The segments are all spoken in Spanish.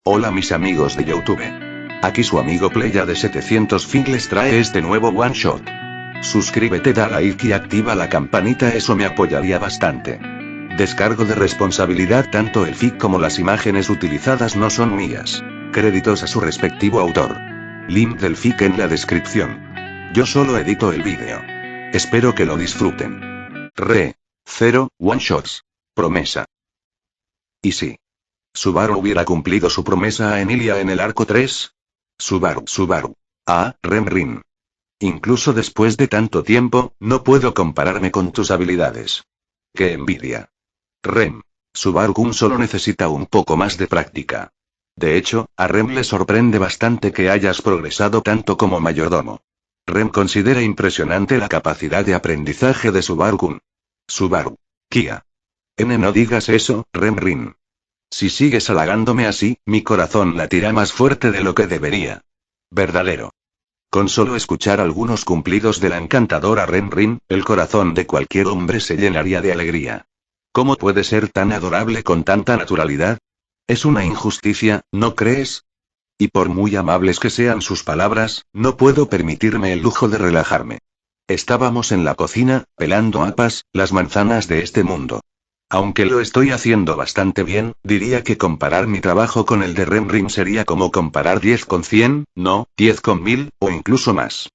Hola mis amigos de YouTube. Aquí su amigo Playa de 700 Fin les trae este nuevo one shot. Suscríbete, da like y activa la campanita, eso me apoyaría bastante. Descargo de responsabilidad, tanto el fic como las imágenes utilizadas no son mías. Créditos a su respectivo autor. Link del fic en la descripción. Yo solo edito el vídeo. Espero que lo disfruten. 0 one shots. Promesa. Y sí. ¿Subaru hubiera cumplido su promesa a Emilia en el arco 3? Subaru. Ah, Rin. Incluso después de tanto tiempo, no puedo compararme con tus habilidades. ¡Qué envidia! Subaru-kun solo necesita un poco más de práctica. De hecho, a Rem le sorprende bastante que hayas progresado tanto como mayordomo. Rem considera impresionante la capacidad de aprendizaje de Subaru-kun. Kia. No digas eso, Rin. Si sigues halagándome así, mi corazón latirá más fuerte de lo que debería. Verdadero. Con solo escuchar algunos cumplidos de la encantadora Rin, el corazón de cualquier hombre se llenaría de alegría. ¿Cómo puede ser tan adorable con tanta naturalidad? Es una injusticia, ¿no crees? Y por muy amables que sean sus palabras, no puedo permitirme el lujo de relajarme. Estábamos en la cocina, pelando apas, las manzanas de este mundo. Aunque lo estoy haciendo bastante bien, diría que comparar mi trabajo con el de Rin sería como comparar 10 con 100, no, 10 con 1000, o incluso más.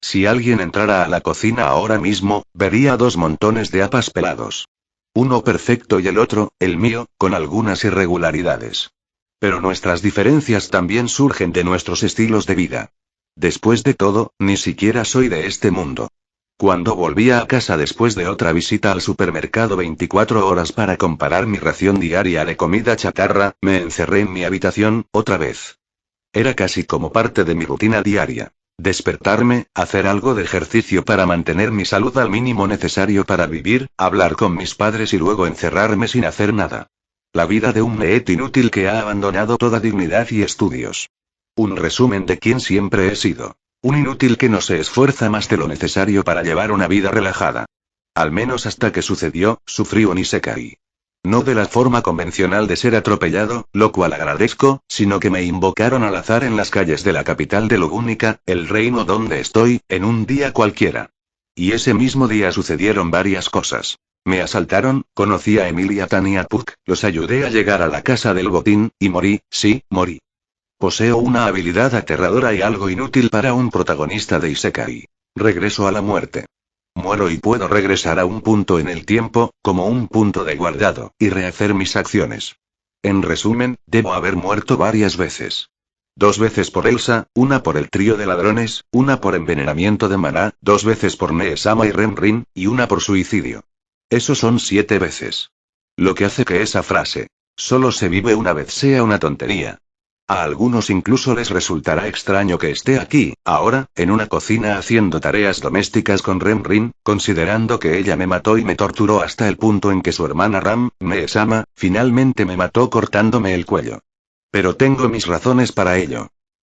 Si alguien entrara a la cocina ahora mismo, vería 2 montones de apas pelados. Uno perfecto y el otro, el mío, con algunas irregularidades. Pero nuestras diferencias también surgen de nuestros estilos de vida. Después de todo, ni siquiera soy de este mundo. Cuando volvía a casa después de otra visita al supermercado 24 horas para comparar mi ración diaria de comida chatarra, me encerré en mi habitación, otra vez. Era casi como parte de mi rutina diaria. Despertarme, hacer algo de ejercicio para mantener mi salud al mínimo necesario para vivir, hablar con mis padres y luego encerrarme sin hacer nada. La vida de un neet inútil que ha abandonado toda dignidad y estudios. Un resumen de quién siempre he sido. Un inútil que no se esfuerza más de lo necesario para llevar una vida relajada. Al menos hasta que sucedió, sufrí un isekai. No de la forma convencional de ser atropellado, lo cual agradezco, sino que me invocaron al azar en las calles de la capital de Lugúnica, el reino donde estoy, en un día cualquiera. Y ese mismo día sucedieron varias cosas. Me asaltaron, conocí a Emilia Tan y a Puck, los ayudé a llegar a la casa del botín, y morí, sí, morí. Poseo una habilidad aterradora y algo inútil para un protagonista de isekai. Regreso a la muerte. Muero y puedo regresar a un punto en el tiempo, como un punto de guardado, y rehacer mis acciones. En resumen, debo haber muerto varias veces. 2 veces por Elsa, una por el trío de ladrones, una por envenenamiento de maná, 2 veces por Nee-sama y Rin, y una por suicidio. Eso son 7 veces. Lo que hace que esa frase, solo se vive una vez, sea una tontería. A algunos incluso les resultará extraño que esté aquí, ahora, en una cocina haciendo tareas domésticas con Rin, considerando que ella me mató y me torturó hasta el punto en que su hermana Nee-sama, finalmente me mató cortándome el cuello. Pero tengo mis razones para ello.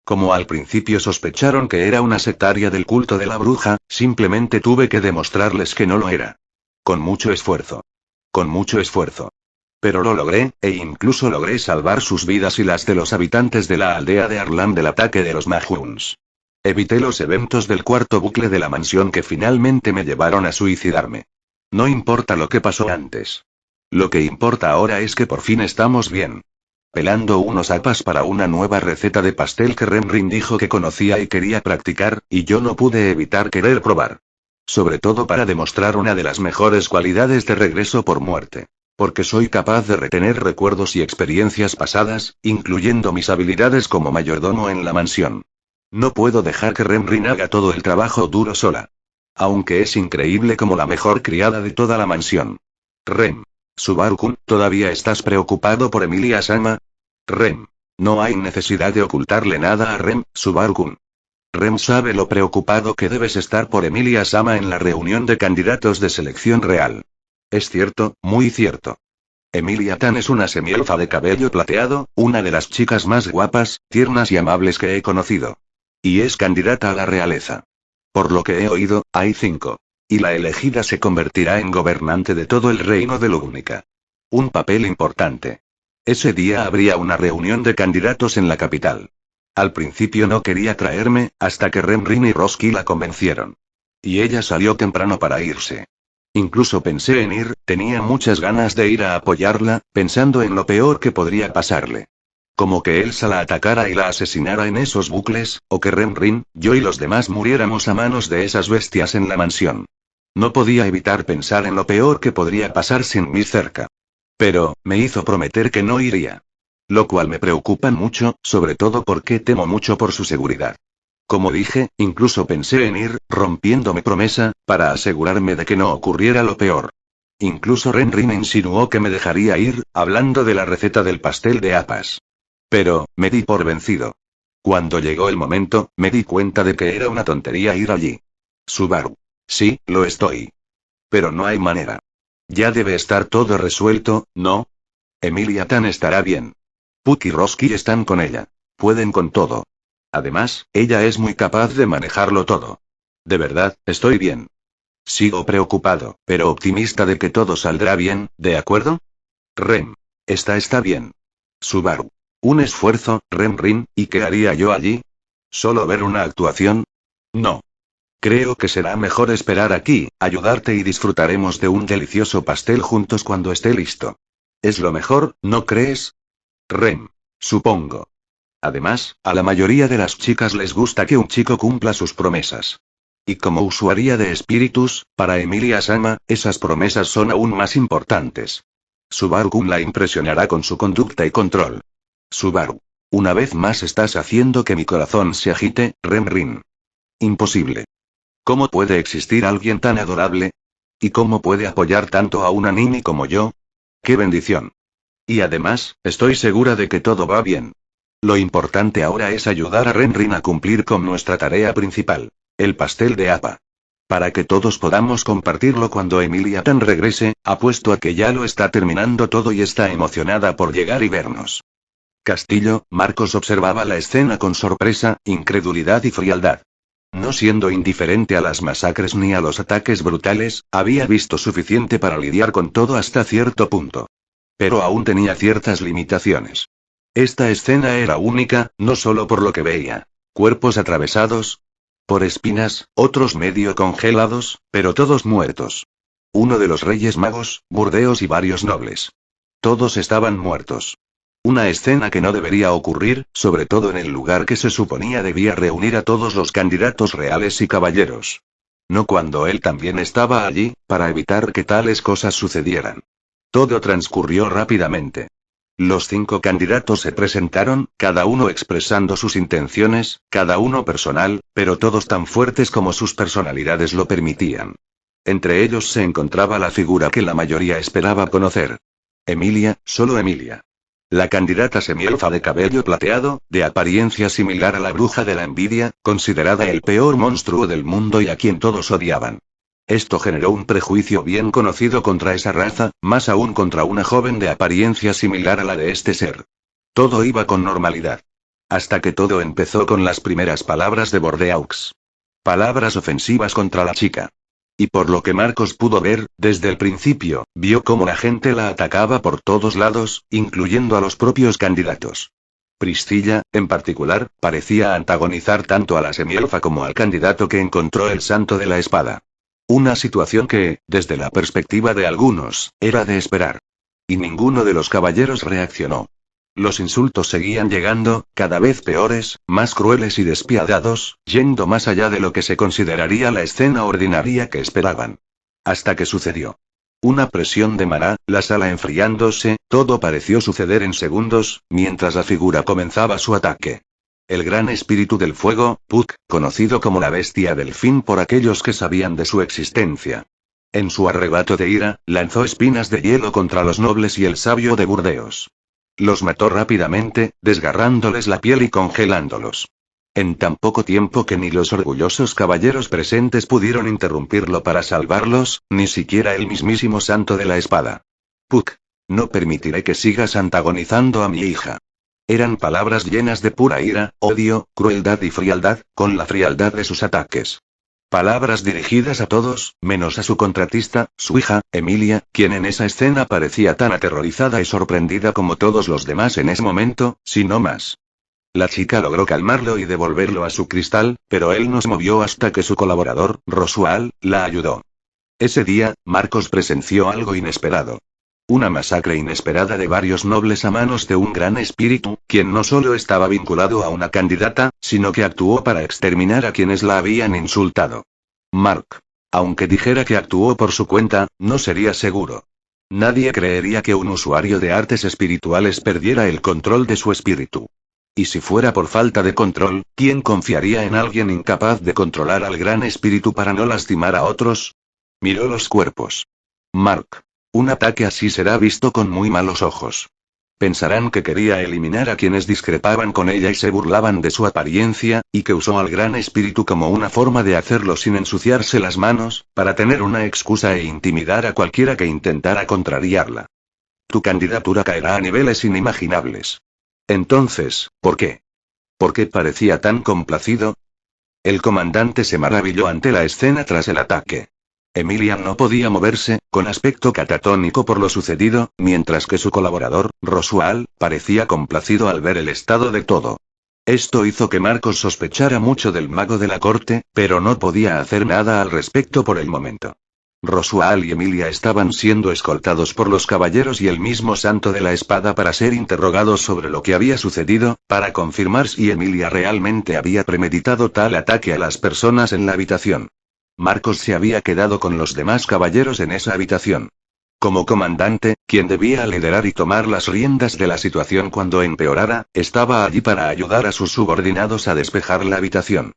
Como al principio sospecharon que era una sectaria del culto de la bruja, simplemente tuve que demostrarles que no lo era. Con mucho esfuerzo. Pero lo logré, e incluso logré salvar sus vidas y las de los habitantes de la aldea de Arlan del ataque de los Mahuns. Evité los eventos del cuarto bucle de la mansión que finalmente me llevaron a suicidarme. No importa lo que pasó antes. Lo que importa ahora es que por fin estamos bien. Pelando unos apas para una nueva receta de pastel que Rin dijo que conocía y quería practicar, y yo no pude evitar querer probar. Sobre todo para demostrar una de las mejores cualidades de regreso por muerte. Porque soy capaz de retener recuerdos y experiencias pasadas, incluyendo mis habilidades como mayordomo en la mansión. No puedo dejar que Rin haga todo el trabajo duro sola. Aunque es increíble como la mejor criada de toda la mansión. Subaru-kun, ¿todavía estás preocupado por Emilia-sama? No hay necesidad de ocultarle nada a Subaru-kun. Sabe lo preocupado que debes estar por Emilia-sama en la reunión de candidatos de selección real. Es cierto, muy cierto. Emilia Tan es una semielfa de cabello plateado, una de las chicas más guapas, tiernas y amables que he conocido. Y es candidata a la realeza. Por lo que he oído, hay 5. Y la elegida se convertirá en gobernante de todo el reino de Lugúnica. Un papel importante. Ese día habría una reunión de candidatos en la capital. Al principio no quería traerme, hasta que Renrin y Roski la convencieron. Y ella salió temprano para irse. Incluso pensé en ir, tenía muchas ganas de ir a apoyarla, pensando en lo peor que podría pasarle. Como que Elsa la atacara y la asesinara en esos bucles, o que Renrin, yo y los demás muriéramos a manos de esas bestias en la mansión. No podía evitar pensar en lo peor que podría pasar sin mí cerca. Pero, me hizo prometer que no iría. Lo cual me preocupa mucho, sobre todo porque temo mucho por su seguridad. Como dije, incluso pensé en ir, rompiendo mi promesa, para asegurarme de que no ocurriera lo peor. Incluso Renrin insinuó que me dejaría ir, hablando de la receta del pastel de hapas. Pero, me di por vencido. Cuando llegó el momento, me di cuenta de que era una tontería ir allí. Subaru. Sí, lo estoy. Pero no hay manera. Ya debe estar todo resuelto, ¿no? Emilia Tan estará bien. Puck y Roski están con ella. Pueden con todo. Además, ella es muy capaz de manejarlo todo. De verdad, estoy bien. Sigo preocupado, pero optimista de que todo saldrá bien, ¿de acuerdo? Rem. Está bien. Subaru. Un esfuerzo, Renrin, ¿y qué haría yo allí? ¿Solo ver una actuación? No. Creo que será mejor esperar aquí, ayudarte y disfrutaremos de un delicioso pastel juntos cuando esté listo. Es lo mejor, ¿no crees? Rem. Supongo. Además, a la mayoría de las chicas les gusta que un chico cumpla sus promesas. Y como usuaria de espíritus, para Emilia Sama, esas promesas son aún más importantes. Subaru la impresionará con su conducta y control. Subaru. Una vez más estás haciendo que mi corazón se agite, Renrin. Imposible. ¿Cómo puede existir alguien tan adorable? ¿Y cómo puede apoyar tanto a una Nini como yo? ¡Qué bendición! Y además, estoy segura de que todo va bien. Lo importante ahora es ayudar a Renrin a cumplir con nuestra tarea principal, el pastel de Apa. Para que todos podamos compartirlo cuando Emilia Tan regrese, apuesto a que ya lo está terminando todo y está emocionada por llegar y vernos. Castillo, Marcos observaba la escena con sorpresa, incredulidad y frialdad. No siendo indiferente a las masacres ni a los ataques brutales, había visto suficiente para lidiar con todo hasta cierto punto. Pero aún tenía ciertas limitaciones. Esta escena era única, no solo por lo que veía. Cuerpos atravesados por espinas, otros medio congelados, pero todos muertos. Uno de los reyes magos, Burdeos y varios nobles. Todos estaban muertos. Una escena que no debería ocurrir, sobre todo en el lugar que se suponía debía reunir a todos los candidatos reales y caballeros. No cuando él también estaba allí, para evitar que tales cosas sucedieran. Todo transcurrió rápidamente. Los 5 candidatos se presentaron, cada uno expresando sus intenciones, cada uno personal, pero todos tan fuertes como sus personalidades lo permitían. Entre ellos se encontraba la figura que la mayoría esperaba conocer. Emilia, solo Emilia. La candidata semielfa de cabello plateado, de apariencia similar a la bruja de la envidia, considerada el peor monstruo del mundo y a quien todos odiaban. Esto generó un prejuicio bien conocido contra esa raza, más aún contra una joven de apariencia similar a la de este ser. Todo iba con normalidad. Hasta que todo empezó con las primeras palabras de Bordeaux. Palabras ofensivas contra la chica. Y por lo que Marcos pudo ver, desde el principio, vio cómo la gente la atacaba por todos lados, incluyendo a los propios candidatos. Priscilla, en particular, parecía antagonizar tanto a la semielfa como al candidato que encontró el santo de la espada. Una situación que, desde la perspectiva de algunos, era de esperar. Y ninguno de los caballeros reaccionó. Los insultos seguían llegando, cada vez peores, más crueles y despiadados, yendo más allá de lo que se consideraría la escena ordinaria que esperaban. Hasta que sucedió. Una presión de Mará, la sala enfriándose, todo pareció suceder en segundos, mientras la figura comenzaba su ataque. El gran espíritu del fuego, Puck, conocido como la bestia del fin por aquellos que sabían de su existencia. En su arrebato de ira, lanzó espinas de hielo contra los nobles y el sabio de Burdeos. Los mató rápidamente, desgarrándoles la piel y congelándolos. En tan poco tiempo que ni los orgullosos caballeros presentes pudieron interrumpirlo para salvarlos, ni siquiera el mismísimo santo de la espada. Puck. No permitiré que sigas antagonizando a mi hija. Eran palabras llenas de pura ira, odio, crueldad y frialdad, con la frialdad de sus ataques. Palabras dirigidas a todos, menos a su contratista, su hija, Emilia, quien en esa escena parecía tan aterrorizada y sorprendida como todos los demás en ese momento, si no más. La chica logró calmarlo y devolverlo a su cristal, pero él no se movió hasta que su colaborador, Rosual, la ayudó. Ese día, Marcos presenció algo inesperado. Una masacre inesperada de varios nobles a manos de un gran espíritu, quien no solo estaba vinculado a una candidata, sino que actuó para exterminar a quienes la habían insultado. Mark. Aunque dijera que actuó por su cuenta, no sería seguro. Nadie creería que un usuario de artes espirituales perdiera el control de su espíritu. Y si fuera por falta de control, ¿quién confiaría en alguien incapaz de controlar al gran espíritu para no lastimar a otros? Miró los cuerpos. Mark. Un ataque así será visto con muy malos ojos. Pensarán que quería eliminar a quienes discrepaban con ella y se burlaban de su apariencia, y que usó al gran espíritu como una forma de hacerlo sin ensuciarse las manos, para tener una excusa e intimidar a cualquiera que intentara contrariarla. Tu candidatura caerá a niveles inimaginables. Entonces, ¿por qué? ¿Por qué parecía tan complacido? El comandante se maravilló ante la escena tras el ataque. Emilia no podía moverse, con aspecto catatónico por lo sucedido, mientras que su colaborador, Rosual, parecía complacido al ver el estado de todo. Esto hizo que Marcos sospechara mucho del mago de la corte, pero no podía hacer nada al respecto por el momento. Rosual y Emilia estaban siendo escoltados por los caballeros y el mismo santo de la espada para ser interrogados sobre lo que había sucedido, para confirmar si Emilia realmente había premeditado tal ataque a las personas en la habitación. Marcos se había quedado con los demás caballeros en esa habitación. Como comandante, quien debía liderar y tomar las riendas de la situación cuando empeorara, estaba allí para ayudar a sus subordinados a despejar la habitación.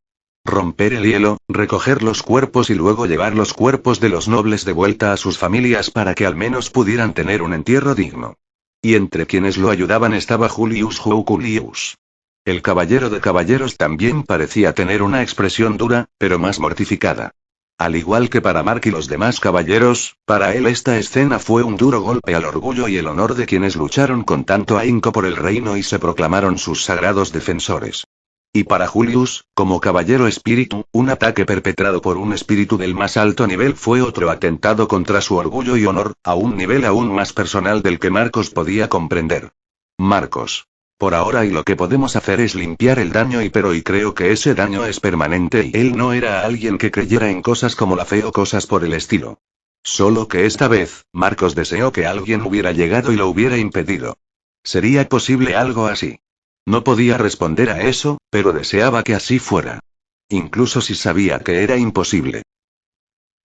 Romper el hielo, recoger los cuerpos y luego llevar los cuerpos de los nobles de vuelta a sus familias para que al menos pudieran tener un entierro digno. Y entre quienes lo ayudaban estaba Julius Jouculius. El caballero de caballeros también parecía tener una expresión dura, pero más mortificada. Al igual que para Mark y los demás caballeros, para él esta escena fue un duro golpe al orgullo y el honor de quienes lucharon con tanto ahínco por el reino y se proclamaron sus sagrados defensores. Y para Julius, como caballero espíritu, un ataque perpetrado por un espíritu del más alto nivel fue otro atentado contra su orgullo y honor, a un nivel aún más personal del que Marcos podía comprender. Marcos. Por ahora y lo que podemos hacer es limpiar el daño y creo que ese daño es permanente y él no era alguien que creyera en cosas como la fe o cosas por el estilo. Solo que esta vez, Marcos deseó que alguien hubiera llegado y lo hubiera impedido. ¿Sería posible algo así? No podía responder a eso, pero deseaba que así fuera. Incluso si sabía que era imposible.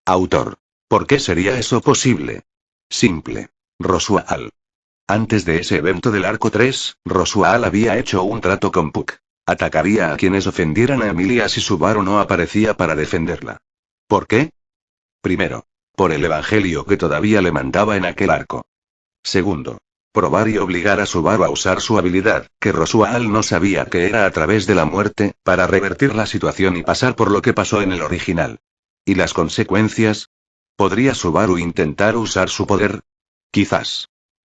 Autor. ¿Por qué sería eso posible? Simple. Rosual. Antes de ese evento del arco 3, Rosual había hecho un trato con Puck. Atacaría a quienes ofendieran a Emilia si Subaru no aparecía para defenderla. ¿Por qué? Primero, por el evangelio que todavía le mandaba en aquel arco. Segundo, probar y obligar a Subaru a usar su habilidad, que Rosual no sabía que era a través de la muerte, para revertir la situación y pasar por lo que pasó en el original. ¿Y las consecuencias? ¿Podría Subaru intentar usar su poder? Quizás.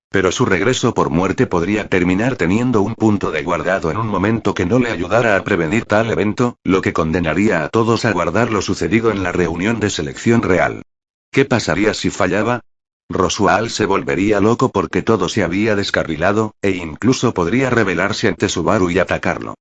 Pero su regreso por muerte podría terminar teniendo un punto de guardado en un momento que no le ayudara a prevenir tal evento, lo que condenaría a todos a guardar lo sucedido en la reunión de selección real. ¿Qué pasaría si fallaba? Rosual se volvería loco porque todo se había descarrilado, e incluso podría rebelarse ante Subaru y atacarlo.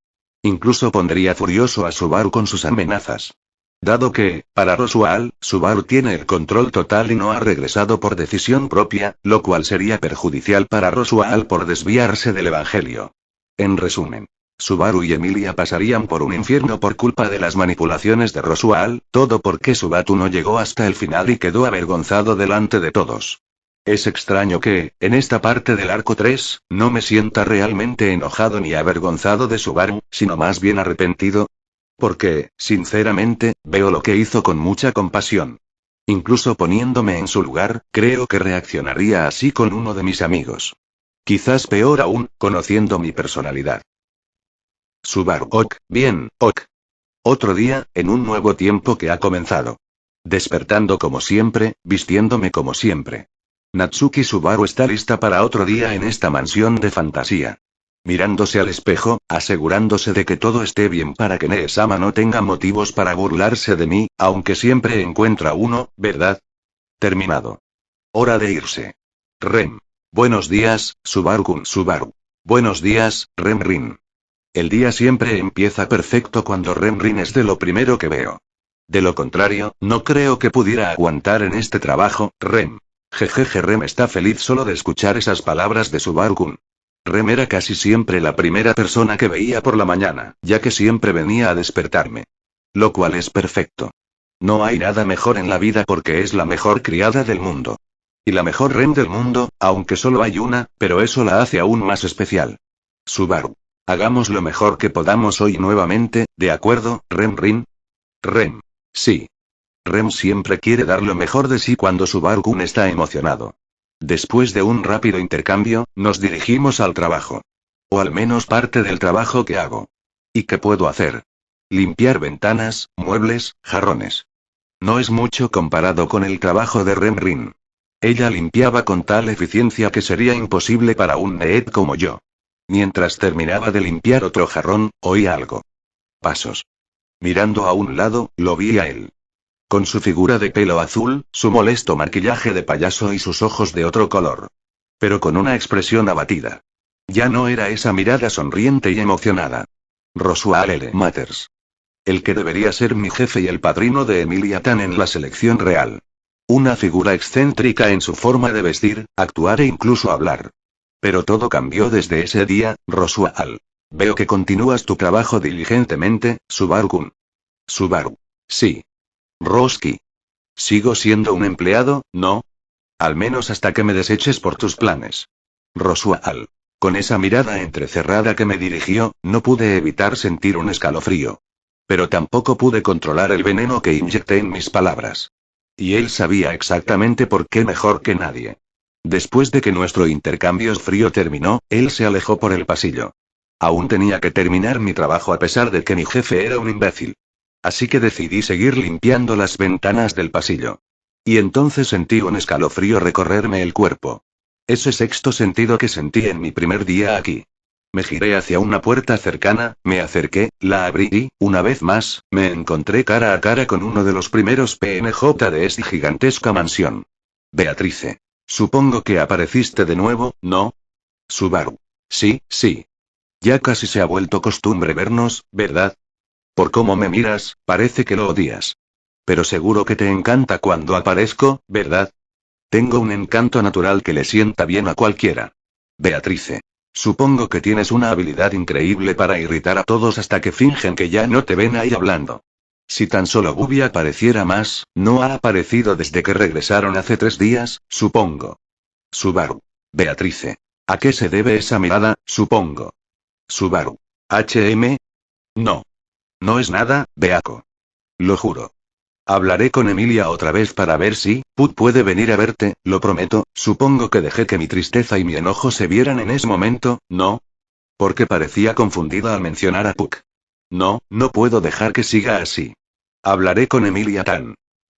Incluso pondría furioso a Subaru con sus amenazas. Dado que, para Rosual, Subaru tiene el control total y no ha regresado por decisión propia, lo cual sería perjudicial para Rosual por desviarse del evangelio. En resumen, Subaru y Emilia pasarían por un infierno por culpa de las manipulaciones de Rosual, todo porque Subatu no llegó hasta el final y quedó avergonzado delante de todos. Es extraño que, en esta parte del arco 3, no me sienta realmente enojado ni avergonzado de Subaru, sino más bien arrepentido. Porque, sinceramente, veo lo que hizo con mucha compasión. Incluso poniéndome en su lugar, creo que reaccionaría así con uno de mis amigos. Quizás peor aún, conociendo mi personalidad. Subaru. Ok, bien, ok. Otro día, en un nuevo tiempo que ha comenzado. Despertando como siempre, vistiéndome como siempre. Natsuki Subaru está lista para otro día en esta mansión de fantasía. mirándose al espejo, asegurándose de que todo esté bien para que Nee-sama no tenga motivos para burlarse de mí, aunque siempre encuentra uno, ¿verdad? Terminado. Hora de irse. Rem. Buenos días, Subaru-kun. Subaru. Buenos días, Rem-rin. El día siempre empieza perfecto cuando Rem-rin es de lo primero que veo. De lo contrario, no creo que pudiera aguantar en este trabajo, Rem. Jejeje, Rem está feliz solo de escuchar esas palabras de Subaru-kun. Rem era casi siempre la primera persona que veía por la mañana, ya que siempre venía a despertarme. Lo cual es perfecto. No hay nada mejor en la vida porque es la mejor criada del mundo. Y la mejor Rem del mundo, aunque solo hay una, pero eso la hace aún más especial. Subaru. Hagamos lo mejor que podamos hoy nuevamente, ¿de acuerdo, Rem-rin? Rem. Sí. Rem siempre quiere dar lo mejor de sí cuando Subaru-kun está emocionado. Después de un rápido intercambio, nos dirigimos al trabajo. O al menos parte del trabajo que hago. ¿Y qué puedo hacer? Limpiar ventanas, muebles, jarrones. No es mucho comparado con el trabajo de Rem-rin. Ella limpiaba con tal eficiencia que sería imposible para un Need como yo. Mientras terminaba de limpiar otro jarrón, oí algo. Pasos. Mirando a un lado, lo vi a él. Con su figura de pelo azul, su molesto maquillaje de payaso y sus ojos de otro color. Pero con una expresión abatida. Ya no era esa mirada sonriente y emocionada. Rosual L. Matters. El que debería ser mi jefe y el padrino de Emilia Tan en la selección real. Una figura excéntrica en su forma de vestir, actuar e incluso hablar. Pero todo cambió desde ese día, Rosual. Veo que continúas tu trabajo diligentemente, Subaru-kun. Subaru. Sí. Roski. Sigo siendo un empleado, ¿no? Al menos hasta que me deseches por tus planes. Rosual. Con esa mirada entrecerrada que me dirigió, no pude evitar sentir un escalofrío. Pero tampoco pude controlar el veneno que inyecté en mis palabras. Y él sabía exactamente por qué mejor que nadie. Después de que nuestro intercambio frío terminó, él se alejó por el pasillo. Aún tenía que terminar mi trabajo a pesar de que mi jefe era un imbécil. Así que decidí seguir limpiando las ventanas del pasillo. Y entonces sentí un escalofrío recorrerme el cuerpo. Ese sexto sentido que sentí en mi primer día aquí. Me giré hacia una puerta cercana, me acerqué, la abrí y, una vez más, me encontré cara a cara con uno de los primeros PNJ de esta gigantesca mansión. Beatrice. Supongo que apareciste de nuevo, ¿no? Subaru. Sí, sí. Ya casi se ha vuelto costumbre vernos, ¿verdad? Por cómo me miras, parece que lo odias. Pero seguro que te encanta cuando aparezco, ¿verdad? Tengo un encanto natural que le sienta bien a cualquiera. Beatrice. Supongo que tienes una habilidad increíble para irritar a todos hasta que fingen que ya no te ven ahí hablando. Si tan solo Bubi apareciera más, no ha aparecido desde que regresaron hace 3 días, supongo. Subaru. Beatrice. ¿A qué se debe esa mirada, supongo? Subaru. ¿HM? No. No es nada, Beako. Lo juro. Hablaré con Emilia otra vez para ver si Put puede venir a verte, lo prometo. Supongo que dejé que mi tristeza y mi enojo se vieran en ese momento, ¿no? Porque parecía confundida al mencionar a Puck. No, no puedo dejar que siga así. Hablaré con Emilia Tan.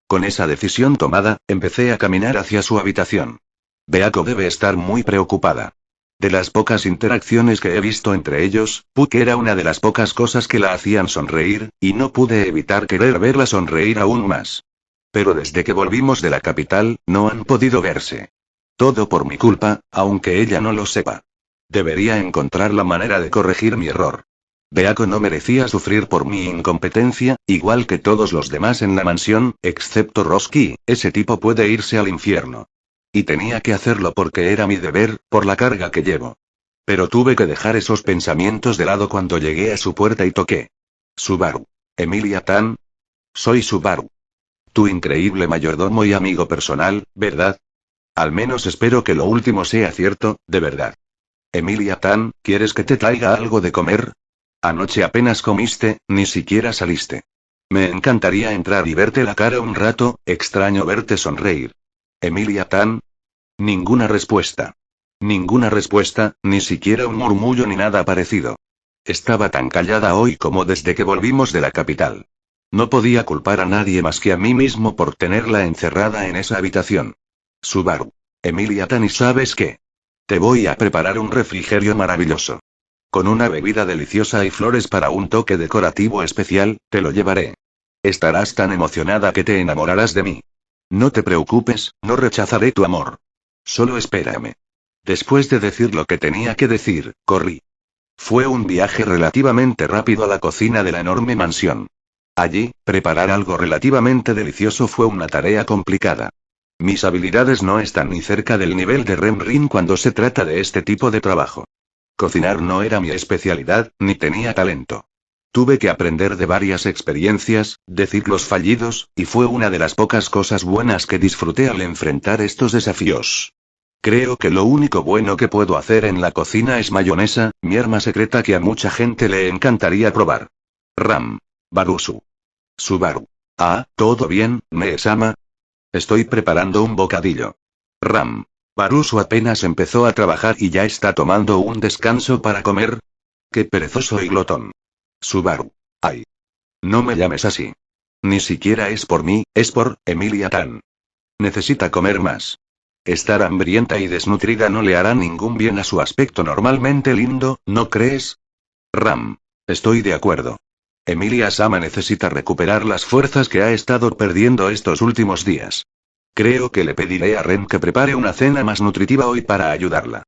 Con esa decisión tomada, empecé a caminar hacia su habitación. Beako debe estar muy preocupada. De las pocas interacciones que he visto entre ellos, Puck era una de las pocas cosas que la hacían sonreír, y no pude evitar querer verla sonreír aún más. Pero desde que volvimos de la capital, no han podido verse. Todo por mi culpa, aunque ella no lo sepa. Debería encontrar la manera de corregir mi error. Beako no merecía sufrir por mi incompetencia, igual que todos los demás en la mansión, excepto Roski. Ese tipo puede irse al infierno. Y tenía que hacerlo porque era mi deber, por la carga que llevo. Pero tuve que dejar esos pensamientos de lado cuando llegué a su puerta y toqué. Subaru. Emilia Tan. Soy Subaru. Tu increíble mayordomo y amigo personal, ¿verdad? Al menos espero que lo último sea cierto, de verdad. Emilia Tan, ¿quieres que te traiga algo de comer? Anoche apenas comiste, ni siquiera saliste. Me encantaría entrar y verte la cara un rato, extraño verte sonreír. Emilia Tan. Ninguna respuesta. Ninguna respuesta, ni siquiera un murmullo ni nada parecido. Estaba tan callada hoy como desde que volvimos de la capital. No podía culpar a nadie más que a mí mismo por tenerla encerrada en esa habitación. Subaru. Emilia Tan, ¿y sabes qué? Te voy a preparar un refrigerio maravilloso. Con una bebida deliciosa y flores para un toque decorativo especial, te lo llevaré. Estarás tan emocionada que te enamorarás de mí. No te preocupes, no rechazaré tu amor. Solo espérame. Después de decir lo que tenía que decir, corrí. Fue un viaje relativamente rápido a la cocina de la enorme mansión. Allí, preparar algo relativamente delicioso fue una tarea complicada. Mis habilidades no están ni cerca del nivel de Renrin cuando se trata de este tipo de trabajo. Cocinar no era mi especialidad, ni tenía talento. Tuve que aprender de varias experiencias, de ciclos fallidos, y fue una de las pocas cosas buenas que disfruté al enfrentar estos desafíos. Creo que lo único bueno que puedo hacer en la cocina es mayonesa, mi arma secreta que a mucha gente le encantaría probar. Ram. Barusu. Subaru. Ah, ¿todo bien, Mee-sama? Estoy preparando un bocadillo. Ram. Barusu apenas empezó a trabajar y ya está tomando un descanso para comer. ¡Qué perezoso y glotón! Subaru. Ay. No me llames así. Ni siquiera es por mí, es por Emilia Tan. Necesita comer más. Estar hambrienta y desnutrida no le hará ningún bien a su aspecto normalmente lindo, ¿no crees? Ram. Estoy de acuerdo. Emilia Sama necesita recuperar las fuerzas que ha estado perdiendo estos últimos días. Creo que le pediré a Ren que prepare una cena más nutritiva hoy para ayudarla.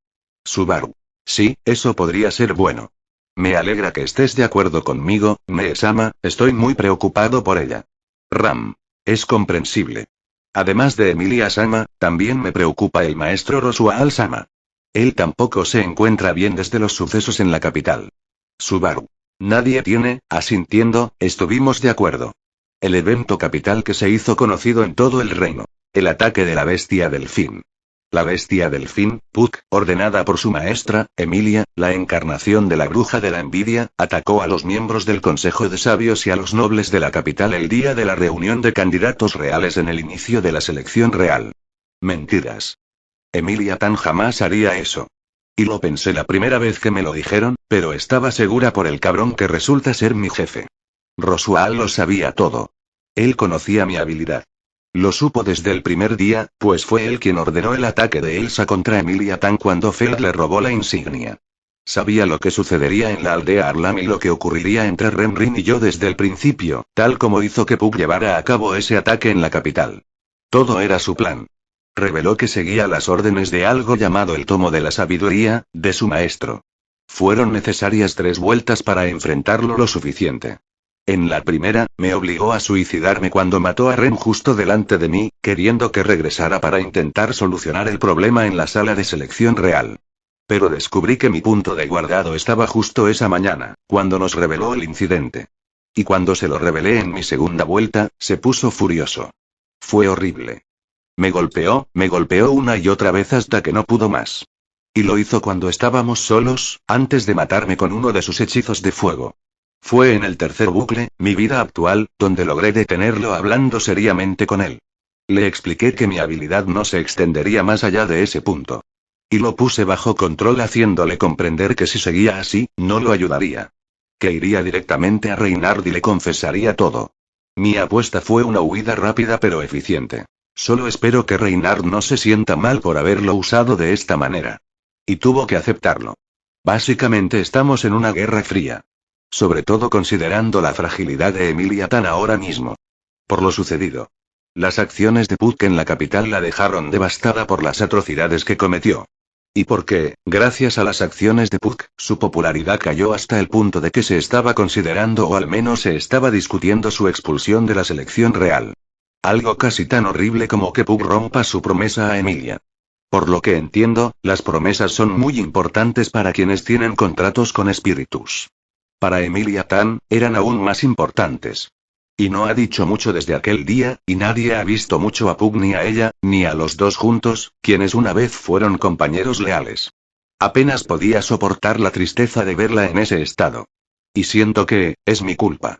Subaru. Sí, eso podría ser bueno. Me alegra que estés de acuerdo conmigo, Mee-sama, estoy muy preocupado por ella. Ram. Es comprensible. Además de Emilia Sama, también me preocupa el maestro Rosual Sama. Él tampoco se encuentra bien desde los sucesos en la capital. Subaru. Nadie tiene, asintiendo, estuvimos de acuerdo. El evento capital que se hizo conocido en todo el reino. El ataque de la bestia delfín. La bestia delfín, Puck, ordenada por su maestra, Emilia, la encarnación de la bruja de la envidia, atacó a los miembros del Consejo de Sabios y a los nobles de la capital el día de la reunión de candidatos reales en el inicio de la selección real. Mentiras. Emilia Tan jamás haría eso. Y lo pensé la primera vez que me lo dijeron, pero estaba segura por el cabrón que resulta ser mi jefe. Rosual lo sabía todo. Él conocía mi habilidad. Lo supo desde el primer día, pues fue él quien ordenó el ataque de Elsa contra Emilia Tan cuando Feld le robó la insignia. Sabía lo que sucedería en la aldea Arlam y lo que ocurriría entre Renrin y yo desde el principio, tal como hizo que Puck llevara a cabo ese ataque en la capital. Todo era su plan. Reveló que seguía las órdenes de algo llamado el Tomo de la Sabiduría, de su maestro. Fueron necesarias 3 vueltas para enfrentarlo lo suficiente. En la primera, me obligó a suicidarme cuando mató a Ren justo delante de mí, queriendo que regresara para intentar solucionar el problema en la sala de selección real. Pero descubrí que mi punto de guardado estaba justo esa mañana, cuando nos reveló el incidente. Y cuando se lo revelé en mi segunda vuelta, se puso furioso. Fue horrible. Me golpeó una y otra vez hasta que no pudo más. Y lo hizo cuando estábamos solos, antes de matarme con uno de sus hechizos de fuego. Fue en el tercer bucle, mi vida actual, donde logré detenerlo hablando seriamente con él. Le expliqué que mi habilidad no se extendería más allá de ese punto. Y lo puse bajo control haciéndole comprender que si seguía así, no lo ayudaría. Que iría directamente a Reinhard y le confesaría todo. Mi apuesta fue una huida rápida pero eficiente. Solo espero que Reinhard no se sienta mal por haberlo usado de esta manera. Y tuvo que aceptarlo. Básicamente estamos en una guerra fría. Sobre todo considerando la fragilidad de Emilia Tan ahora mismo. Por lo sucedido. Las acciones de Puck en la capital la dejaron devastada por las atrocidades que cometió. Y porque, gracias a las acciones de Puck, su popularidad cayó hasta el punto de que se estaba considerando o al menos se estaba discutiendo su expulsión de la selección real. Algo casi tan horrible como que Puck rompa su promesa a Emilia. Por lo que entiendo, las promesas son muy importantes para quienes tienen contratos con espíritus. Para Emilia Tan, eran aún más importantes. Y no ha dicho mucho desde aquel día, y nadie ha visto mucho a Puck ni a ella, ni a los dos juntos, quienes una vez fueron compañeros leales. Apenas podía soportar la tristeza de verla en ese estado. Y siento que, es mi culpa.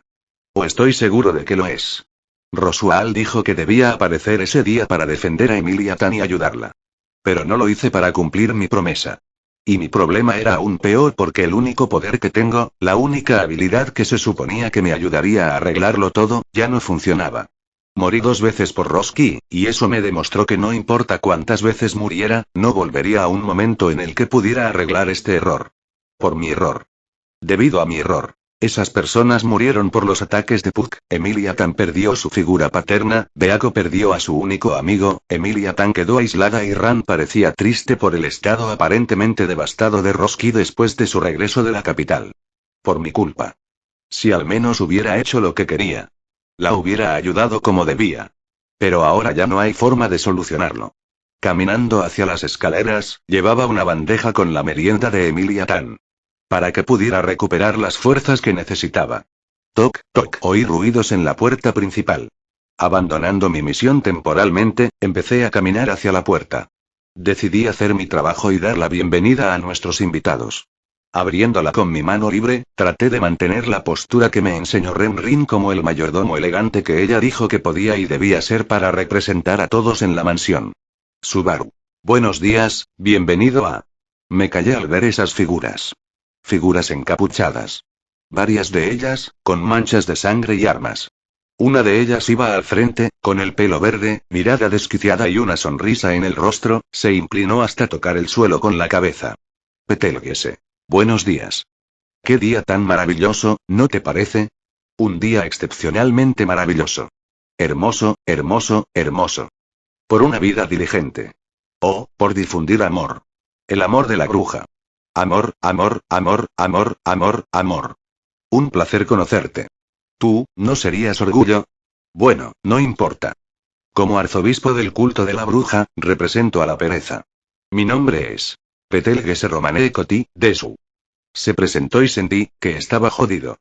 O estoy seguro de que lo es. Rosual dijo que debía aparecer ese día para defender a Emilia Tan y ayudarla. Pero no lo hice para cumplir mi promesa. Y mi problema era aún peor porque el único poder que tengo, la única habilidad que se suponía que me ayudaría a arreglarlo todo, ya no funcionaba. Morí 2 veces por Roski, y eso me demostró que no importa cuántas veces muriera, no volvería a un momento en el que pudiera arreglar este error. Por mi error. Debido a mi error. Esas personas murieron por los ataques de Puck. Emilia Tan perdió su figura paterna, Beako perdió a su único amigo, Emilia Tan quedó aislada y Ran parecía triste por el estado aparentemente devastado de Roski después de su regreso de la capital. Por mi culpa. Si al menos hubiera hecho lo que quería. La hubiera ayudado como debía. Pero ahora ya no hay forma de solucionarlo. Caminando hacia las escaleras, llevaba una bandeja con la merienda de Emilia Tan. Para que pudiera recuperar las fuerzas que necesitaba. Toc, toc, oí ruidos en la puerta principal. Abandonando mi misión temporalmente, empecé a caminar hacia la puerta. Decidí hacer mi trabajo y dar la bienvenida a nuestros invitados. Abriéndola con mi mano libre, traté de mantener la postura que me enseñó Rin como el mayordomo elegante que ella dijo que podía y debía ser para representar a todos en la mansión. Subaru. Buenos días, bienvenido a... Me callé al ver esas figuras. Figuras encapuchadas. Varias de ellas, con manchas de sangre y armas. Una de ellas iba al frente, con el pelo verde, mirada desquiciada y una sonrisa en el rostro, se inclinó hasta tocar el suelo con la cabeza. Betelgeuse. Buenos días. Qué día tan maravilloso, ¿no te parece? Un día excepcionalmente maravilloso. Hermoso, hermoso, hermoso. Por una vida diligente. Oh, por difundir amor. El amor de la bruja. Amor, amor, amor, amor, amor, amor. Un placer conocerte. ¿Tú, no serías orgullo? Bueno, no importa. Como arzobispo del culto de la bruja, represento a la pereza. Mi nombre es... Betelgeuse Romane Koti, Desu. Se presentó y sentí, que estaba jodido.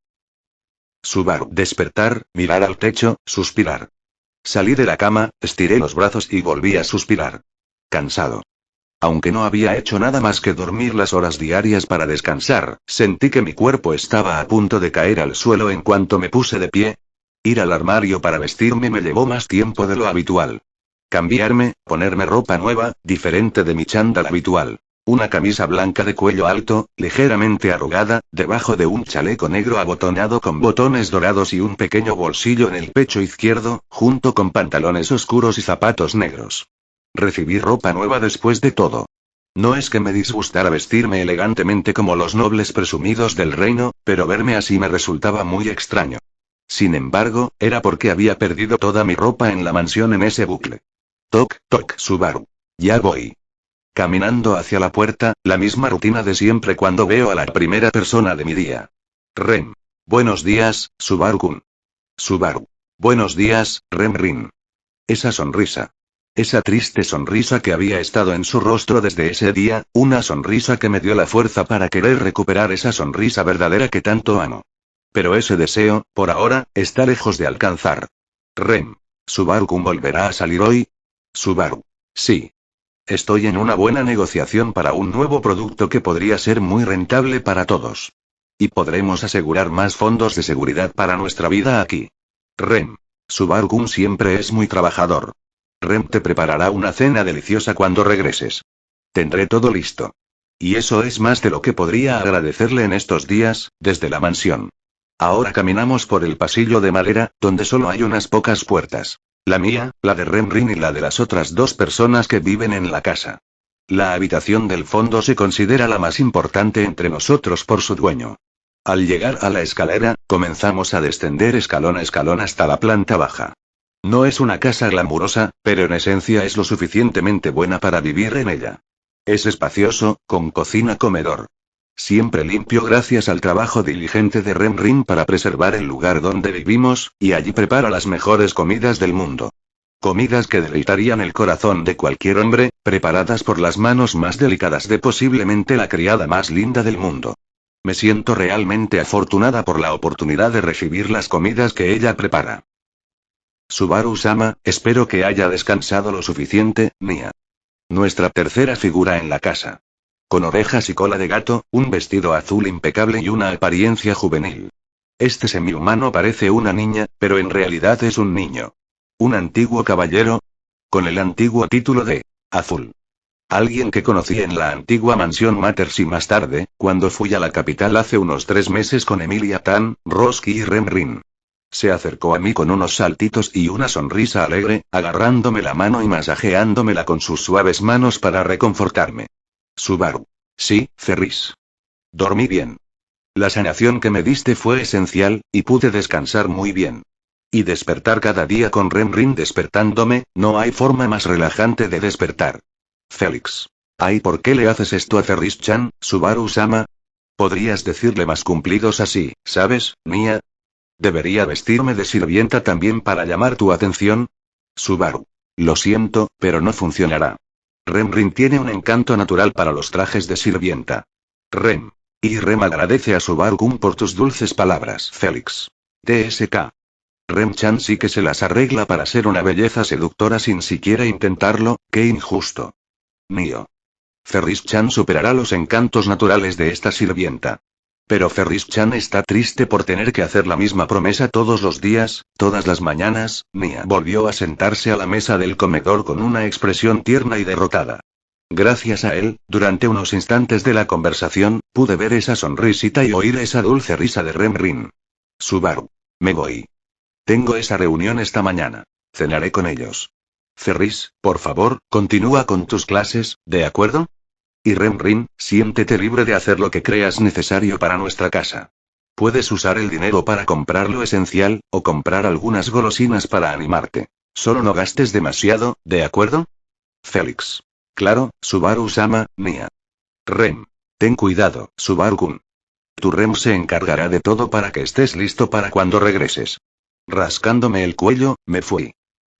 Subaru. Despertar, mirar al techo, suspirar. Salí de la cama, estiré los brazos y volví a suspirar. Cansado. Aunque no había hecho nada más que dormir las horas diarias para descansar, sentí que mi cuerpo estaba a punto de caer al suelo en cuanto me puse de pie. Ir al armario para vestirme me llevó más tiempo de lo habitual. Cambiarme, ponerme ropa nueva, diferente de mi chándal habitual. Una camisa blanca de cuello alto, ligeramente arrugada, debajo de un chaleco negro abotonado con botones dorados y un pequeño bolsillo en el pecho izquierdo, junto con pantalones oscuros y zapatos negros. Recibí ropa nueva después de todo. No es que me disgustara vestirme elegantemente como los nobles presumidos del reino, pero verme así me resultaba muy extraño. Sin embargo, era porque había perdido toda mi ropa en la mansión en ese bucle. Toc, toc, Subaru. Ya voy. Caminando hacia la puerta, la misma rutina de siempre cuando veo a la primera persona de mi día. Rem. Buenos días, Subaru-kun. Subaru. Buenos días, Rin. Esa sonrisa. Esa triste sonrisa que había estado en su rostro desde ese día, una sonrisa que me dio la fuerza para querer recuperar esa sonrisa verdadera que tanto amo. Pero ese deseo, por ahora, está lejos de alcanzar. Rem. ¿Subaru-kun volverá a salir hoy? Subaru. Sí. Estoy en una buena negociación para un nuevo producto que podría ser muy rentable para todos. Y podremos asegurar más fondos de seguridad para nuestra vida aquí. Rem. Subaru-kun siempre es muy trabajador. Rem te preparará una cena deliciosa cuando regreses. Tendré todo listo. Y eso es más de lo que podría agradecerle en estos días, desde la mansión. Ahora caminamos por el pasillo de madera, donde solo hay unas pocas puertas. La mía, la de Rin y la de las otras dos personas que viven en la casa. La habitación del fondo se considera la más importante entre nosotros por su dueño. Al llegar a la escalera, comenzamos a descender escalón a escalón hasta la planta baja. No es una casa glamurosa, pero en esencia es lo suficientemente buena para vivir en ella. Es espacioso, con cocina-comedor. Siempre limpio gracias al trabajo diligente de Rin para preservar el lugar donde vivimos, y allí prepara las mejores comidas del mundo. Comidas que deleitarían el corazón de cualquier hombre, preparadas por las manos más delicadas de posiblemente la criada más linda del mundo. Me siento realmente afortunada por la oportunidad de recibir las comidas que ella prepara. Subaru-sama, espero que haya descansado lo suficiente, Nia. Nuestra tercera figura en la casa. Con orejas y cola de gato, un vestido azul impecable y una apariencia juvenil. Este semihumano parece una niña, pero en realidad es un niño. Un antiguo caballero. Con el antiguo título de Azul. Alguien que conocí en la antigua mansión Matters y más tarde, cuando fui a la capital hace unos 3 meses con Emilia Tan, Roski y Rin. Se acercó a mí con unos saltitos y una sonrisa alegre, agarrándome la mano y masajeándomela con sus suaves manos para reconfortarme. Subaru. Sí, Ferris. Dormí bien. La sanación que me diste fue esencial, y pude descansar muy bien. Y despertar cada día con Renrin despertándome, no hay forma más relajante de despertar. Félix. Ay, ¿por qué le haces esto a Ferris-chan, Subaru-sama? Podrías decirle más cumplidos así, ¿sabes, Nia? ¿Debería vestirme de sirvienta también para llamar tu atención? Subaru. Lo siento, pero no funcionará. Renrin tiene un encanto natural para los trajes de sirvienta. Rem. Y Rem agradece a Subaru-kun por tus dulces palabras. Félix. TSK. Rem-chan sí que se las arregla para ser una belleza seductora sin siquiera intentarlo, qué injusto. Nio. Ferris-chan superará los encantos naturales de esta sirvienta. Pero Ferris-chan está triste por tener que hacer la misma promesa todos los días, todas las mañanas. Nia volvió a sentarse a la mesa del comedor con una expresión tierna y derrotada. Gracias a él, durante unos instantes de la conversación, pude ver esa sonrisita y oír esa dulce risa de Renrin. Subaru. Me voy. Tengo esa reunión esta mañana. Cenaré con ellos. Ferris, por favor, continúa con tus clases, ¿de acuerdo? Y Renrin, siéntete libre de hacer lo que creas necesario para nuestra casa. Puedes usar el dinero para comprar lo esencial, o comprar algunas golosinas para animarte. Solo no gastes demasiado, ¿de acuerdo? Félix. Claro, Subaru-sama, Nia. Rem. Ten cuidado, Subaru-kun. Tu Rem se encargará de todo para que estés listo para cuando regreses. Rascándome el cuello, me fui.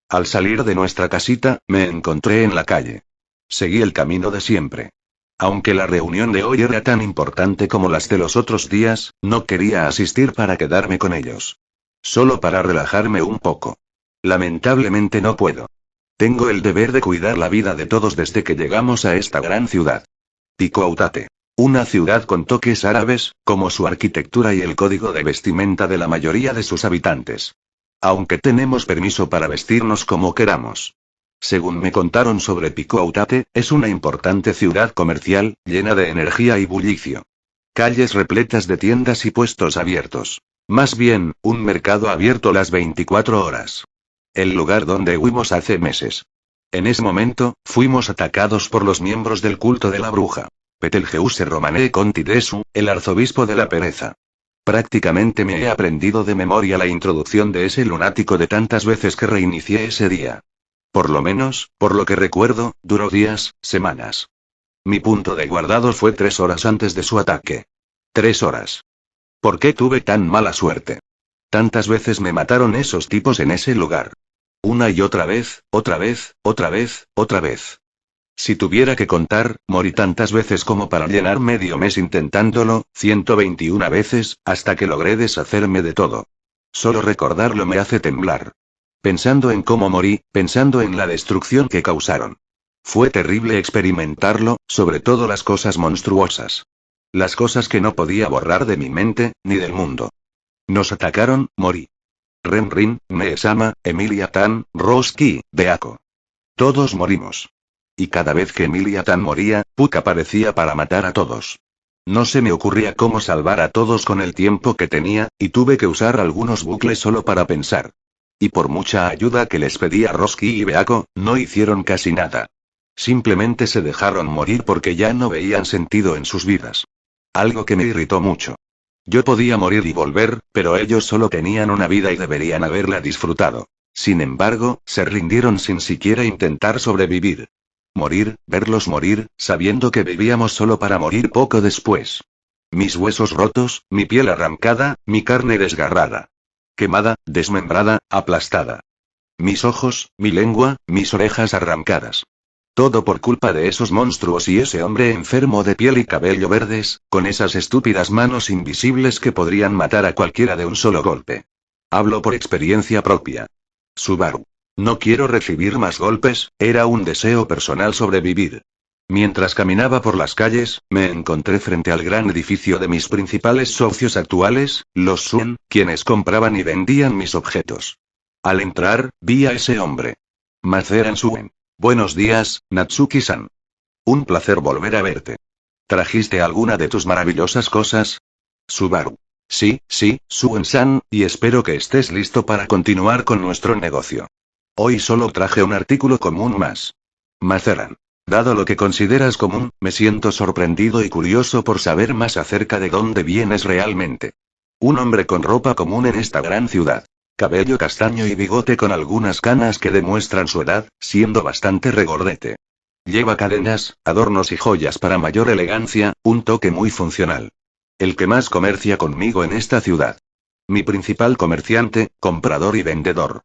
Al salir de nuestra casita, me encontré en la calle. Seguí el camino de siempre. Aunque la reunión de hoy era tan importante como las de los otros días, no quería asistir para quedarme con ellos. Solo para relajarme un poco. Lamentablemente no puedo. Tengo el deber de cuidar la vida de todos desde que llegamos a esta gran ciudad. Pico-Autate. Una ciudad con toques árabes, como su arquitectura y el código de vestimenta de la mayoría de sus habitantes. Aunque tenemos permiso para vestirnos como queramos. Según me contaron sobre Pico-Autate, es una importante ciudad comercial, llena de energía y bullicio. Calles repletas de tiendas y puestos abiertos. Más bien, un mercado abierto las 24 horas. El lugar donde huimos hace meses. En ese momento, fuimos atacados por los miembros del culto de la bruja. Betelgeuse Romane Conti Desu, el arzobispo de la pereza. Prácticamente me he aprendido de memoria la introducción de ese lunático de tantas veces que reinicié ese día. Por lo menos, por lo que recuerdo, duró días, semanas. Mi punto de guardado fue 3 horas antes de su ataque. 3 horas. ¿Por qué tuve tan mala suerte? Tantas veces me mataron esos tipos en ese lugar. Una y otra vez, otra vez, otra vez, otra vez. Si tuviera que contar, morí tantas veces como para llenar medio mes intentándolo, 121 veces, hasta que logré deshacerme de todo. Solo recordarlo me hace temblar. Pensando en cómo morí, pensando en la destrucción que causaron. Fue terrible experimentarlo, sobre todo las cosas monstruosas. Las cosas que no podía borrar de mi mente, ni del mundo. Nos atacaron, morí. Renrin, Mee-sama, Emilia-tan, Roski, Beako. Todos morimos. Y cada vez que Emilia-tan moría, Puck aparecía para matar a todos. No se me ocurría cómo salvar a todos con el tiempo que tenía, y tuve que usar algunos bucles solo para pensar. Y por mucha ayuda que les pedí a Roski y Beako, no hicieron casi nada. Simplemente se dejaron morir porque ya no veían sentido en sus vidas. Algo que me irritó mucho. Yo podía morir y volver, pero ellos solo tenían una vida y deberían haberla disfrutado. Sin embargo, se rindieron sin siquiera intentar sobrevivir. Morir, verlos morir, sabiendo que vivíamos solo para morir poco después. Mis huesos rotos, mi piel arrancada, mi carne desgarrada. Quemada, desmembrada, aplastada. Mis ojos, mi lengua, mis orejas arrancadas. Todo por culpa de esos monstruos y ese hombre enfermo de piel y cabello verdes, con esas estúpidas manos invisibles que podrían matar a cualquiera de un solo golpe. Hablo por experiencia propia. Subaru. No quiero recibir más golpes, era un deseo personal sobrevivir. Mientras caminaba por las calles, me encontré frente al gran edificio de mis principales socios actuales, los Suen, quienes compraban y vendían mis objetos. Al entrar, vi a ese hombre. Mazeran Suen. Buenos días, Natsuki-san. Un placer volver a verte. ¿Trajiste alguna de tus maravillosas cosas? Subaru. Sí, Suen-san, y espero que estés listo para continuar con nuestro negocio. Hoy solo traje un artículo común más. Mazeran. Dado lo que consideras común, me siento sorprendido y curioso por saber más acerca de dónde vienes realmente. Un hombre con ropa común en esta gran ciudad. Cabello castaño y bigote con algunas canas que demuestran su edad, siendo bastante regordete. Lleva cadenas, adornos y joyas para mayor elegancia, un toque muy funcional. El que más comercia conmigo en esta ciudad. Mi principal comerciante, comprador y vendedor.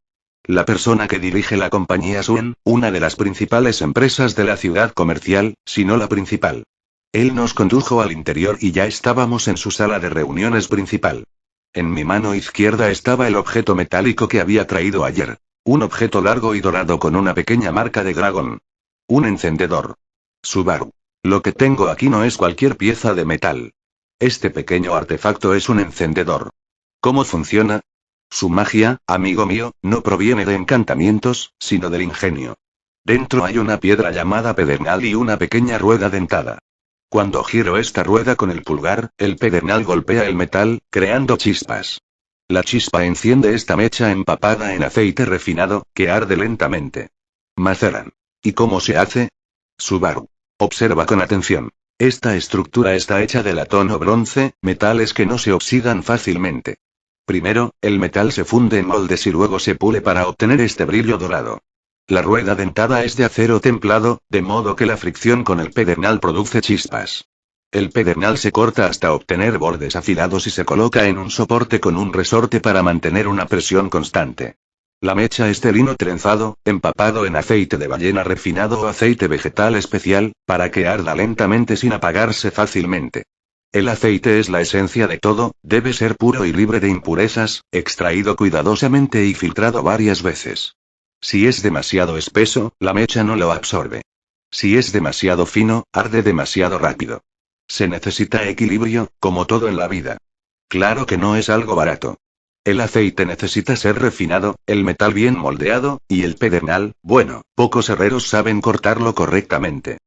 La persona que dirige la compañía Suen, una de las principales empresas de la ciudad comercial, si no la principal. Él nos condujo al interior y ya estábamos en su sala de reuniones principal. En mi mano izquierda estaba el objeto metálico que había traído ayer. Un objeto largo y dorado con una pequeña marca de dragón. Un encendedor. Subaru. Lo que tengo aquí no es cualquier pieza de metal. Este pequeño artefacto es un encendedor. ¿Cómo funciona? Su magia, amigo mío, no proviene de encantamientos, sino del ingenio. Dentro hay una piedra llamada pedernal y una pequeña rueda dentada. Cuando giro esta rueda con el pulgar, el pedernal golpea el metal, creando chispas. La chispa enciende esta mecha empapada en aceite refinado, que arde lentamente. Maceran. ¿Y cómo se hace? Subaru. Observa con atención. Esta estructura está hecha de latón o bronce, metales que no se oxidan fácilmente. Primero, el metal se funde en moldes y luego se pule para obtener este brillo dorado. La rueda dentada es de acero templado, de modo que la fricción con el pedernal produce chispas. El pedernal se corta hasta obtener bordes afilados y se coloca en un soporte con un resorte para mantener una presión constante. La mecha es de lino trenzado, empapado en aceite de ballena refinado o aceite vegetal especial, para que arda lentamente sin apagarse fácilmente. El aceite es la esencia de todo, debe ser puro y libre de impurezas, extraído cuidadosamente y filtrado varias veces. Si es demasiado espeso, la mecha no lo absorbe. Si es demasiado fino, arde demasiado rápido. Se necesita equilibrio, como todo en la vida. Claro que no es algo barato. El aceite necesita ser refinado, el metal bien moldeado, y el pedernal, bueno, pocos herreros saben cortarlo correctamente.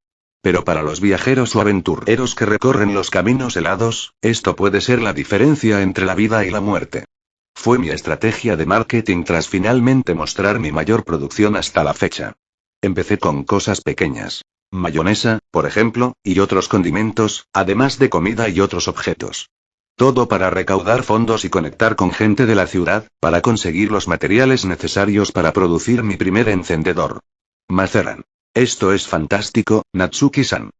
Pero para los viajeros o aventureros que recorren los caminos helados, esto puede ser la diferencia entre la vida y la muerte. Fue mi estrategia de marketing tras finalmente mostrar mi mayor producción hasta la fecha. Empecé con cosas pequeñas. Mayonesa, por ejemplo, y otros condimentos, además de comida y otros objetos. Todo para recaudar fondos y conectar con gente de la ciudad, para conseguir los materiales necesarios para producir mi primer encendedor. Maceran. Esto es fantástico, Natsuki-san.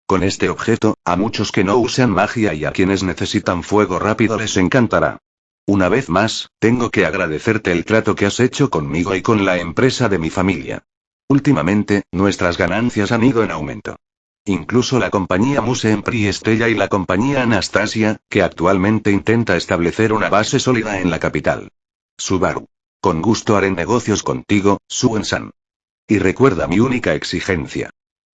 Con este objeto, a muchos que no usan magia y a quienes necesitan fuego rápido les encantará. Una vez más, tengo que agradecerte el trato que has hecho conmigo y con la empresa de mi familia. Últimamente, nuestras ganancias han ido en aumento. Incluso la compañía Muse Pri Estella y la compañía Anastasia, que actualmente intenta establecer una base sólida en la capital. Subaru. Con gusto haré negocios contigo, Suen-san. Y recuerda mi única exigencia.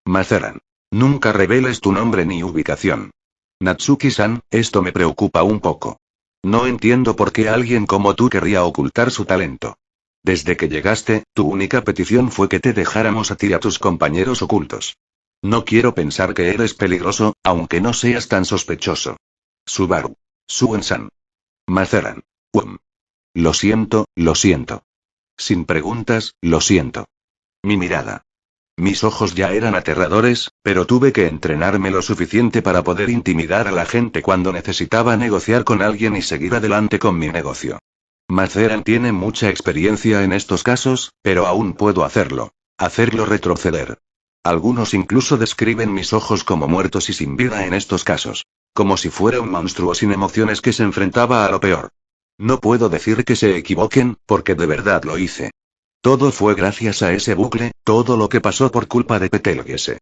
Maceran. Nunca reveles tu nombre ni ubicación. Natsuki-san, esto me preocupa un poco. No entiendo por qué alguien como tú querría ocultar su talento. Desde que llegaste, tu única petición fue que te dejáramos a ti y a tus compañeros ocultos. No quiero pensar que eres peligroso, aunque no seas tan sospechoso. Subaru. Suen-san. Maceran. Lo siento, lo siento. Sin preguntas, lo siento. Mi mirada. Mis ojos ya eran aterradores, pero tuve que entrenarme lo suficiente para poder intimidar a la gente cuando necesitaba negociar con alguien y seguir adelante con mi negocio. Maceran tiene mucha experiencia en estos casos, pero aún puedo hacerlo. Hacerlo retroceder. Algunos incluso describen mis ojos como muertos y sin vida en estos casos. Como si fuera un monstruo sin emociones que se enfrentaba a lo peor. No puedo decir que se equivoquen, porque de verdad lo hice. Todo fue gracias a ese bucle, todo lo que pasó por culpa de Betelgeuse.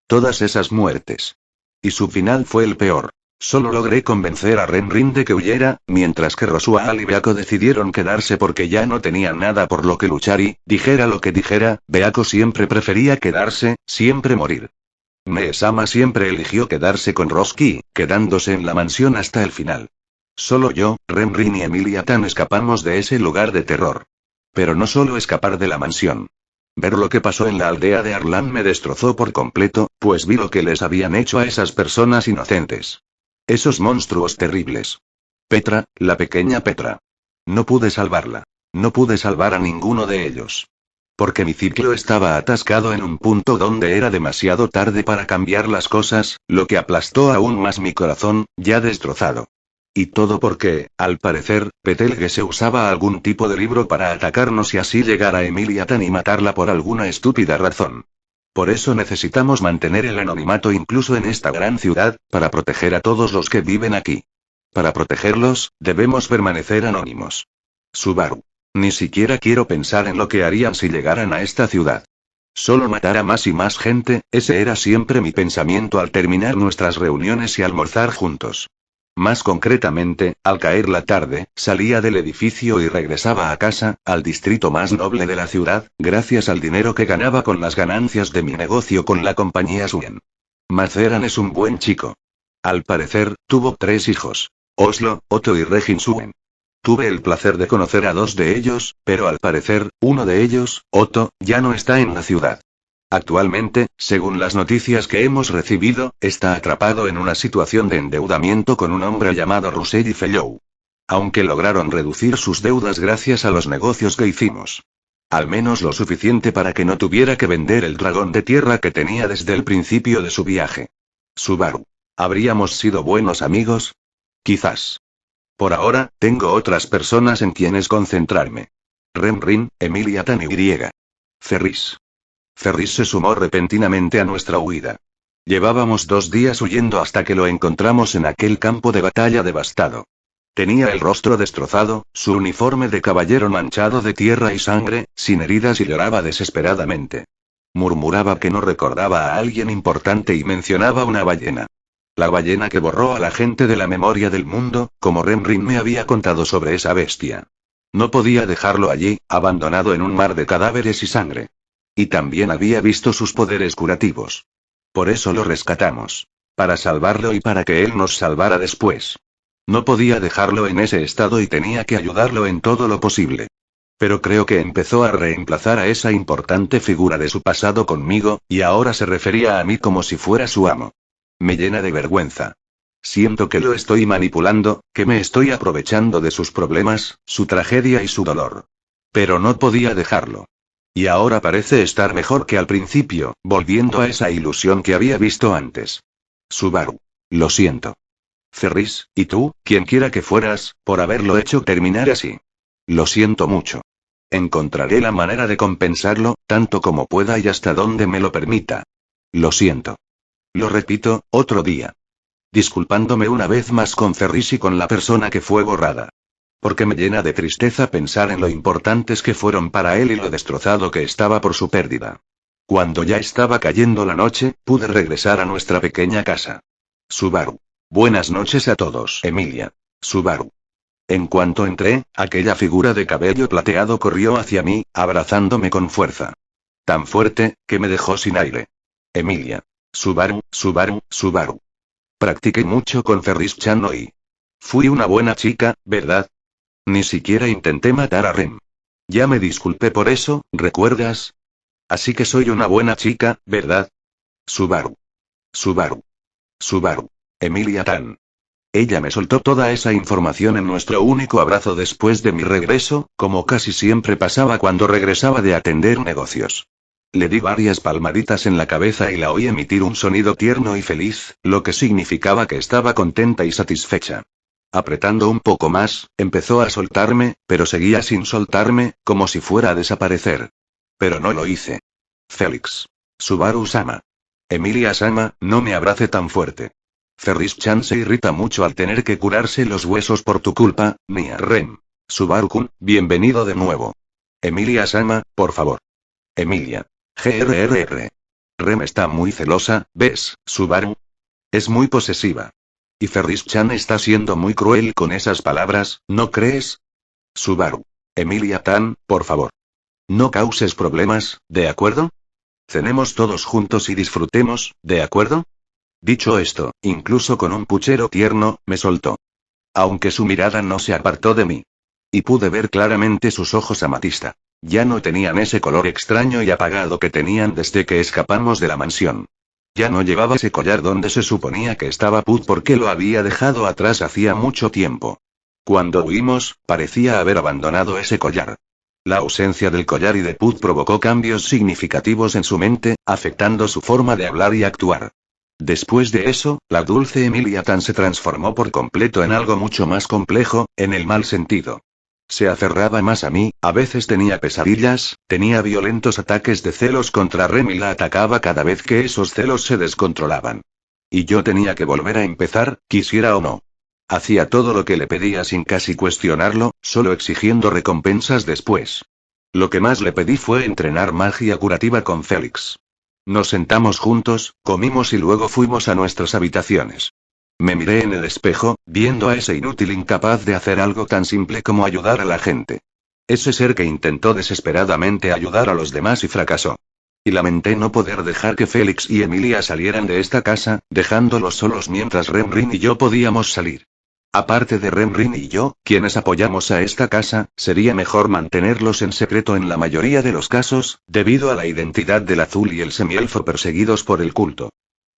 Todas esas muertes. Y su final fue el peor. Solo logré convencer a Renrin de que huyera, mientras que Rosua y Beako decidieron quedarse porque ya no tenían nada por lo que luchar y, dijera lo que dijera, Beako siempre prefería quedarse, siempre morir. Mee-sama siempre eligió quedarse con Roski, quedándose en la mansión hasta el final. Solo yo, Renrin y Emilia Tan escapamos de ese lugar de terror. Pero no solo escapar de la mansión. Ver lo que pasó en la aldea de Arlan me destrozó por completo, pues vi lo que les habían hecho a esas personas inocentes. Esos monstruos terribles. Petra, la pequeña Petra. No pude salvarla. No pude salvar a ninguno de ellos. Porque mi ciclo estaba atascado en un punto donde era demasiado tarde para cambiar las cosas, lo que aplastó aún más mi corazón, ya destrozado. Y todo porque, al parecer, Betelgeuse usaba algún tipo de libro para atacarnos y así llegar a Emilia-tan y matarla por alguna estúpida razón. Por eso necesitamos mantener el anonimato incluso en esta gran ciudad, para proteger a todos los que viven aquí. Para protegerlos, debemos permanecer anónimos. Subaru. Ni siquiera quiero pensar en lo que harían si llegaran a esta ciudad. Solo matar a más y más gente, ese era siempre mi pensamiento al terminar nuestras reuniones y almorzar juntos. Más concretamente, al caer la tarde, salía del edificio y regresaba a casa, al distrito más noble de la ciudad, gracias al dinero que ganaba con las ganancias de mi negocio con la compañía Suen. Maceran es un buen chico. Al parecer, tuvo 3 hijos. Oslo, Otto y Regin Suen. Tuve el placer de conocer a 2 de ellos, pero al parecer, uno de ellos, Otto, ya no está en la ciudad. Actualmente, según las noticias que hemos recibido, está atrapado en una situación de endeudamiento con un hombre llamado Russell Fellow. Aunque lograron reducir sus deudas gracias a los negocios que hicimos. Al menos lo suficiente para que no tuviera que vender el dragón de tierra que tenía desde el principio de su viaje. Subaru. ¿Habríamos sido buenos amigos? Quizás. Por ahora, tengo otras personas en quienes concentrarme. Remrin, Emilia-tan y. Ferris. Ferris se sumó repentinamente a nuestra huida. Llevábamos 2 días huyendo hasta que lo encontramos en aquel campo de batalla devastado. Tenía el rostro destrozado, su uniforme de caballero manchado de tierra y sangre, sin heridas y lloraba desesperadamente. Murmuraba que no recordaba a alguien importante y mencionaba una ballena. La ballena que borró a la gente de la memoria del mundo, como Remrin me había contado sobre esa bestia. No podía dejarlo allí, abandonado en un mar de cadáveres y sangre. Y también había visto sus poderes curativos. Por eso lo rescatamos. Para salvarlo y para que él nos salvara después. No podía dejarlo en ese estado y tenía que ayudarlo en todo lo posible. Pero creo que empezó a reemplazar a esa importante figura de su pasado conmigo, y ahora se refería a mí como si fuera su amo. Me llena de vergüenza. Siento que lo estoy manipulando, que me estoy aprovechando de sus problemas, su tragedia y su dolor. Pero no podía dejarlo. Y ahora parece estar mejor que al principio, volviendo a esa ilusión que había visto antes. Subaru. Lo siento. Ferris, y tú, quien quiera que fueras, por haberlo hecho terminar así. Lo siento mucho. Encontraré la manera de compensarlo, tanto como pueda y hasta donde me lo permita. Lo siento. Lo repito, otro día. Disculpándome una vez más con Ferris y con la persona que fue borrada. Porque me llena de tristeza pensar en lo importantes que fueron para él y lo destrozado que estaba por su pérdida. Cuando ya estaba cayendo la noche, pude regresar a nuestra pequeña casa. Subaru. Buenas noches a todos. Emilia. Subaru. En cuanto entré, aquella figura de cabello plateado corrió hacia mí, abrazándome con fuerza. Tan fuerte, que me dejó sin aire. Emilia. Subaru, Subaru, Subaru. Practiqué mucho con Ferris-chan hoy. Fui una buena chica, ¿verdad? Ni siquiera intenté matar a Rem. Ya me disculpé por eso, ¿recuerdas? Así que soy una buena chica, ¿verdad? Subaru. Subaru. Subaru. Emilia-tan. Ella me soltó toda esa información en nuestro único abrazo después de mi regreso, como casi siempre pasaba cuando regresaba de atender negocios. Le di varias palmaditas en la cabeza y la oí emitir un sonido tierno y feliz, lo que significaba que estaba contenta y satisfecha. Apretando un poco más, empezó a soltarme, pero seguía sin soltarme, como si fuera a desaparecer. Pero no lo hice. Félix. Subaru-sama. Emilia-sama, no me abrace tan fuerte. Ferris-chan se irrita mucho al tener que curarse los huesos por tu culpa, Mia Rem. Subaru-kun, bienvenido de nuevo. Emilia-sama, por favor. Emilia. GRRR. Rem está muy celosa, ¿ves, Subaru? Es muy posesiva. Y Ferris-chan está siendo muy cruel con esas palabras, ¿no crees? Subaru. Emilia-tan, por favor. No causes problemas, ¿de acuerdo? Cenemos todos juntos y disfrutemos, ¿de acuerdo? Dicho esto, incluso con un puchero tierno, me soltó. Aunque su mirada no se apartó de mí. Y pude ver claramente sus ojos amatista. Ya no tenían ese color extraño y apagado que tenían desde que escapamos de la mansión. Ya no llevaba ese collar donde se suponía que estaba Put porque lo había dejado atrás hacía mucho tiempo. Cuando huimos, parecía haber abandonado ese collar. La ausencia del collar y de Put provocó cambios significativos en su mente, afectando su forma de hablar y actuar. Después de eso, la dulce Emilia Tan se transformó por completo en algo mucho más complejo, en el mal sentido. Se aferraba más a mí, a veces tenía pesadillas, tenía violentos ataques de celos contra Rem y la atacaba cada vez que esos celos se descontrolaban. Y yo tenía que volver a empezar, quisiera o no. Hacía todo lo que le pedía sin casi cuestionarlo, solo exigiendo recompensas después. Lo que más le pedí fue entrenar magia curativa con Félix. Nos sentamos juntos, comimos y luego fuimos a nuestras habitaciones. Me miré en el espejo, viendo a ese inútil incapaz de hacer algo tan simple como ayudar a la gente. Ese ser que intentó desesperadamente ayudar a los demás y fracasó. Y lamenté no poder dejar que Félix y Emilia salieran de esta casa, dejándolos solos mientras Remrin y yo podíamos salir. Aparte de Remrin y yo, quienes apoyamos a esta casa, sería mejor mantenerlos en secreto en la mayoría de los casos, debido a la identidad del azul y el semielfo perseguidos por el culto.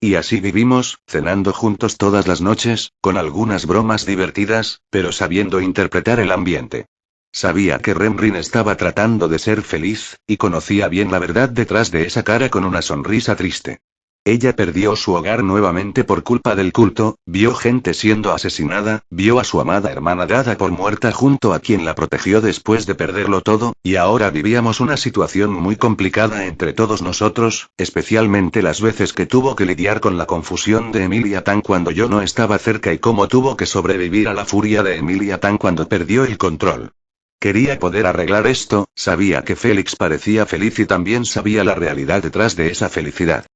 Y así vivimos, cenando juntos todas las noches, con algunas bromas divertidas, pero sabiendo interpretar el ambiente. Sabía que Remrin estaba tratando de ser feliz, y conocía bien la verdad detrás de esa cara con una sonrisa triste. Ella perdió su hogar nuevamente por culpa del culto, vio gente siendo asesinada, vio a su amada hermana dada por muerta junto a quien la protegió después de perderlo todo, y ahora vivíamos una situación muy complicada entre todos nosotros, especialmente las veces que tuvo que lidiar con la confusión de Emilia Tan cuando yo no estaba cerca y cómo tuvo que sobrevivir a la furia de Emilia Tan cuando perdió el control. Quería poder arreglar esto, sabía que Félix parecía feliz y también sabía la realidad detrás de esa felicidad.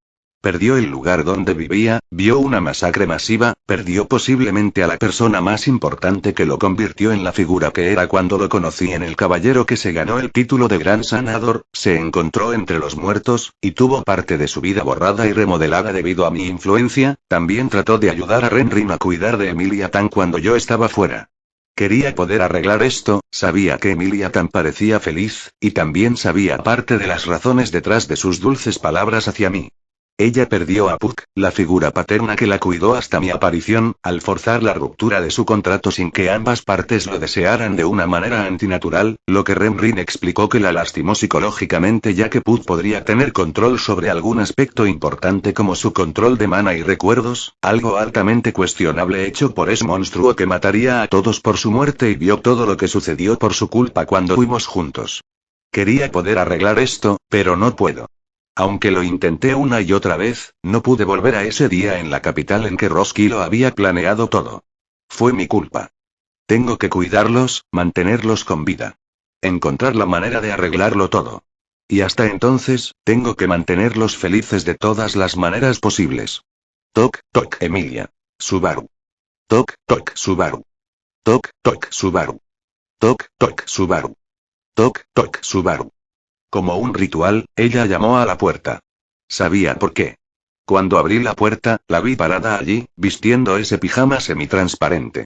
Perdió el lugar donde vivía, vio una masacre masiva, perdió posiblemente a la persona más importante que lo convirtió en la figura que era cuando lo conocí en el caballero que se ganó el título de Gran Sanador, se encontró entre los muertos, y tuvo parte de su vida borrada y remodelada debido a mi influencia, también trató de ayudar a Remrin a cuidar de Emilia Tan cuando yo estaba fuera. Quería poder arreglar esto, sabía que Emilia Tan parecía feliz, y también sabía parte de las razones detrás de sus dulces palabras hacia mí. Ella perdió a Puck, la figura paterna que la cuidó hasta mi aparición, al forzar la ruptura de su contrato sin que ambas partes lo desearan de una manera antinatural, lo que Remrin explicó que la lastimó psicológicamente ya que Puck podría tener control sobre algún aspecto importante como su control de mana y recuerdos, algo altamente cuestionable hecho por ese monstruo que mataría a todos por su muerte y vio todo lo que sucedió por su culpa cuando fuimos juntos. Quería poder arreglar esto, pero no puedo. Aunque lo intenté una y otra vez, no pude volver a ese día en la capital en que Roski lo había planeado todo. Fue mi culpa. Tengo que cuidarlos, mantenerlos con vida. Encontrar la manera de arreglarlo todo. Y hasta entonces, tengo que mantenerlos felices de todas las maneras posibles. Toc, toc, Emilia. Subaru. Toc, toc, Subaru. Toc, toc, Subaru. Toc, toc, Subaru. Toc, toc, Subaru. Como un ritual, ella llamó a la puerta. Sabía por qué. Cuando abrí la puerta, la vi parada allí, vistiendo ese pijama semitransparente.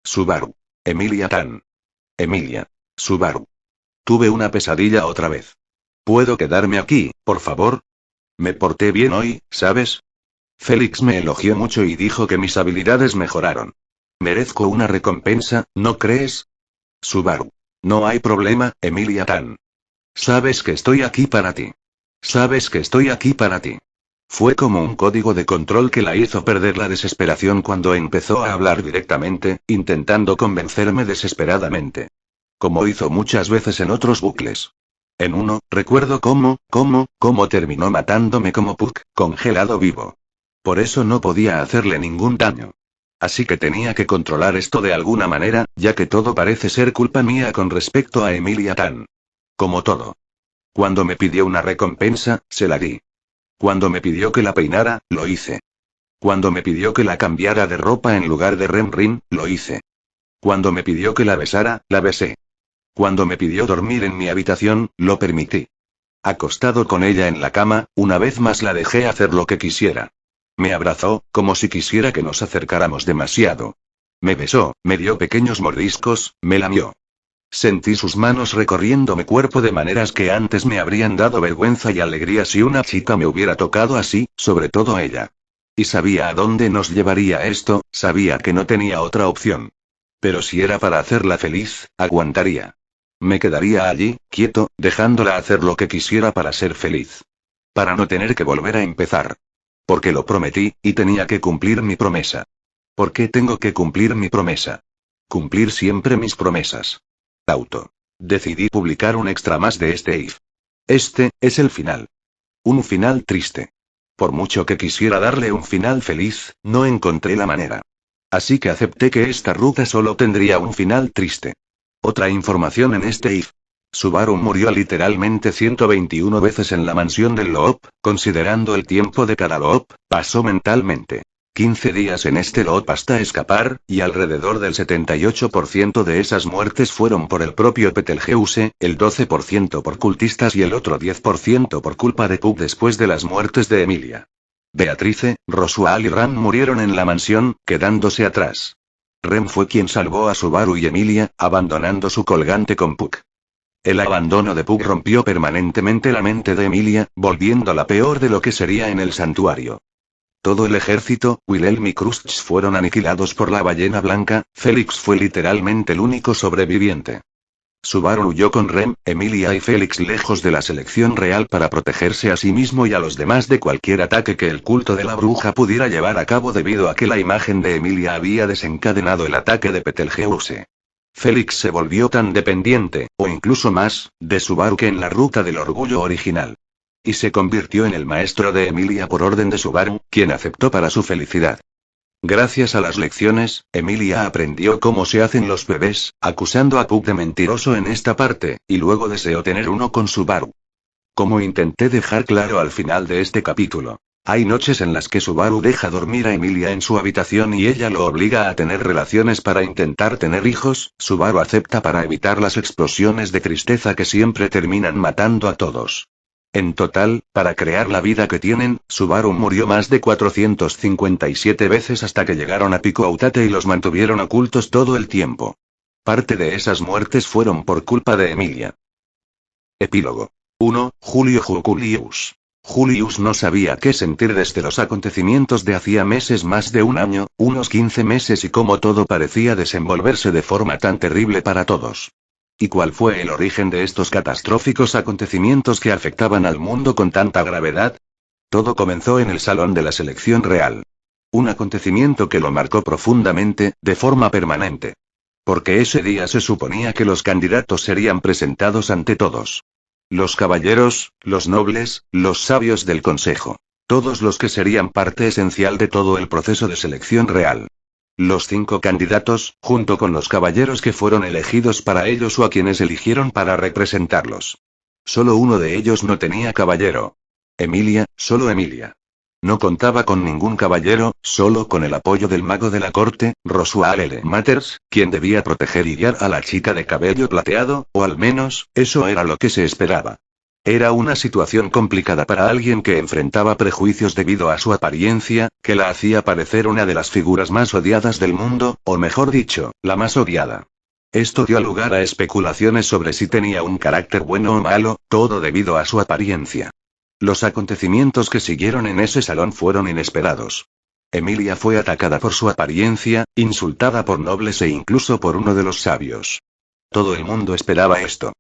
Subaru. Emilia Tan. Emilia. Subaru. Tuve una pesadilla otra vez. ¿Puedo quedarme aquí, por favor? Me porté bien hoy, ¿sabes? Félix me elogió mucho y dijo que mis habilidades mejoraron. Merezco una recompensa, ¿no crees? Subaru. No hay problema, Emilia Tan. Sabes que estoy aquí para ti. Sabes que estoy aquí para ti. Fue como un código de control que la hizo perder la desesperación cuando empezó a hablar directamente, intentando convencerme desesperadamente. Como hizo muchas veces en otros bucles. En uno, recuerdo cómo terminó matándome como Puck, congelado vivo. Por eso no podía hacerle ningún daño. Así que tenía que controlar esto de alguna manera, ya que todo parece ser culpa mía con respecto a Emilia Tan. Como todo. Cuando me pidió una recompensa, se la di. Cuando me pidió que la peinara, lo hice. Cuando me pidió que la cambiara de ropa en lugar de Remrin, lo hice. Cuando me pidió que la besara, la besé. Cuando me pidió dormir en mi habitación, lo permití. Acostado con ella en la cama, una vez más la dejé hacer lo que quisiera. Me abrazó, como si quisiera que nos acercáramos demasiado. Me besó, me dio pequeños mordiscos, me lamió. Sentí sus manos recorriendo mi cuerpo de maneras que antes me habrían dado vergüenza y alegría si una chica me hubiera tocado así, sobre todo ella. Y sabía a dónde nos llevaría esto, sabía que no tenía otra opción. Pero si era para hacerla feliz, aguantaría. Me quedaría allí, quieto, dejándola hacer lo que quisiera para ser feliz. Para no tener que volver a empezar. Porque lo prometí, y tenía que cumplir mi promesa. ¿Por qué tengo que cumplir mi promesa? Cumplir siempre mis promesas. Auto. Decidí publicar un extra más de este if. Este, es el final. Un final triste. Por mucho que quisiera darle un final feliz, no encontré la manera. Así que acepté que esta ruta solo tendría un final triste. Otra información en este if. Subaru murió literalmente 121 veces en la mansión del Loop, considerando el tiempo de cada Loop, pasó mentalmente 15 días en este Loop hasta escapar, y alrededor del 78% de esas muertes fueron por el propio Betelgeuse, el 12% por cultistas y el otro 10% por culpa de Puck después de las muertes de Emilia. Beatrice, Roswaal y Ram murieron en la mansión, quedándose atrás. Rem fue quien salvó a Subaru y Emilia, abandonando su colgante con Puck. El abandono de Puck rompió permanentemente la mente de Emilia, volviéndola peor de lo que sería en el santuario. Todo el ejército, Wilhelm y Kruscht fueron aniquilados por la ballena blanca, Félix fue literalmente el único sobreviviente. Subaru huyó con Rem, Emilia y Félix lejos de la selección real para protegerse a sí mismo y a los demás de cualquier ataque que el culto de la bruja pudiera llevar a cabo debido a que la imagen de Emilia había desencadenado el ataque de Betelgeuse. Félix se volvió tan dependiente, o incluso más, de Subaru que en la ruta del orgullo original. Y se convirtió en el maestro de Emilia por orden de Subaru, quien aceptó para su felicidad. Gracias a las lecciones, Emilia aprendió cómo se hacen los bebés, acusando a Puck de mentiroso en esta parte, y luego deseó tener uno con Subaru. Como intenté dejar claro al final de este capítulo. Hay noches en las que Subaru deja dormir a Emilia en su habitación y ella lo obliga a tener relaciones para intentar tener hijos, Subaru acepta para evitar las explosiones de tristeza que siempre terminan matando a todos. En total, para crear la vida que tienen, Subaru murió más de 457 veces hasta que llegaron a Pico Autate y los mantuvieron ocultos todo el tiempo. Parte de esas muertes fueron por culpa de Emilia. Epílogo. 1. Julio Julius. Julius no sabía qué sentir desde los acontecimientos de hacía meses, más de un año, unos 15 meses, y cómo todo parecía desenvolverse de forma tan terrible para todos. ¿Y cuál fue el origen de estos catastróficos acontecimientos que afectaban al mundo con tanta gravedad? Todo comenzó en el Salón de la Selección Real. Un acontecimiento que lo marcó profundamente, de forma permanente. Porque ese día se suponía que los candidatos serían presentados ante todos. Los caballeros, los nobles, los sabios del consejo. Todos los que serían parte esencial de todo el proceso de selección real. Los 5 candidatos, junto con los caballeros que fueron elegidos para ellos o a quienes eligieron para representarlos. Solo uno de ellos no tenía caballero. Emilia, solo Emilia. No contaba con ningún caballero, solo con el apoyo del mago de la corte, Roswaal L. Matters, quien debía proteger y guiar a la chica de cabello plateado, o al menos, eso era lo que se esperaba. Era una situación complicada para alguien que enfrentaba prejuicios debido a su apariencia, que la hacía parecer una de las figuras más odiadas del mundo, o mejor dicho, la más odiada. Esto dio lugar a especulaciones sobre si tenía un carácter bueno o malo, todo debido a su apariencia. Los acontecimientos que siguieron en ese salón fueron inesperados. Emilia fue atacada por su apariencia, insultada por nobles e incluso por uno de los sabios. Todo el mundo esperaba esto.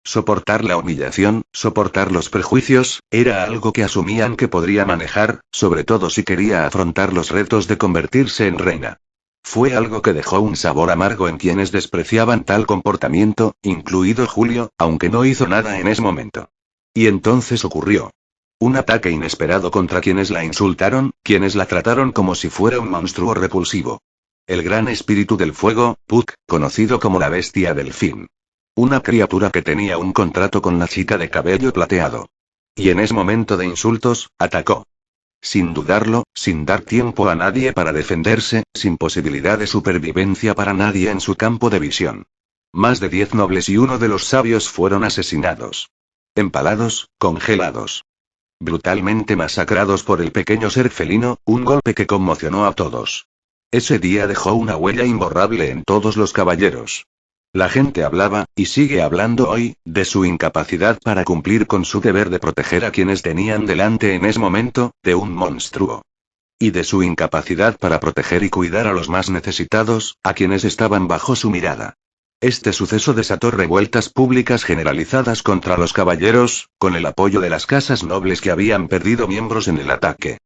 Soportar la humillación, soportar los prejuicios, era algo que asumían que podría manejar, sobre todo si quería afrontar los retos de convertirse en reina. Fue algo que dejó un sabor amargo en quienes despreciaban tal comportamiento, incluido Julio, aunque no hizo nada en ese momento. Y entonces ocurrió. Un ataque inesperado contra quienes la insultaron, quienes la trataron como si fuera un monstruo repulsivo. El gran espíritu del fuego, Puck, conocido como la bestia del fin. Una criatura que tenía un contrato con la chica de cabello plateado. Y en ese momento de insultos, atacó. Sin dudarlo, sin dar tiempo a nadie para defenderse, sin posibilidad de supervivencia para nadie en su campo de visión. Más de 10 nobles y uno de los sabios fueron asesinados. Empalados, congelados. Brutalmente masacrados por el pequeño ser felino, un golpe que conmocionó a todos. Ese día dejó una huella imborrable en todos los caballeros. La gente hablaba, y sigue hablando hoy, de su incapacidad para cumplir con su deber de proteger a quienes tenían delante en ese momento, de un monstruo. Y de su incapacidad para proteger y cuidar a los más necesitados, a quienes estaban bajo su mirada. Este suceso desató revueltas públicas generalizadas contra los caballeros, con el apoyo de las casas nobles que habían perdido miembros en el ataque.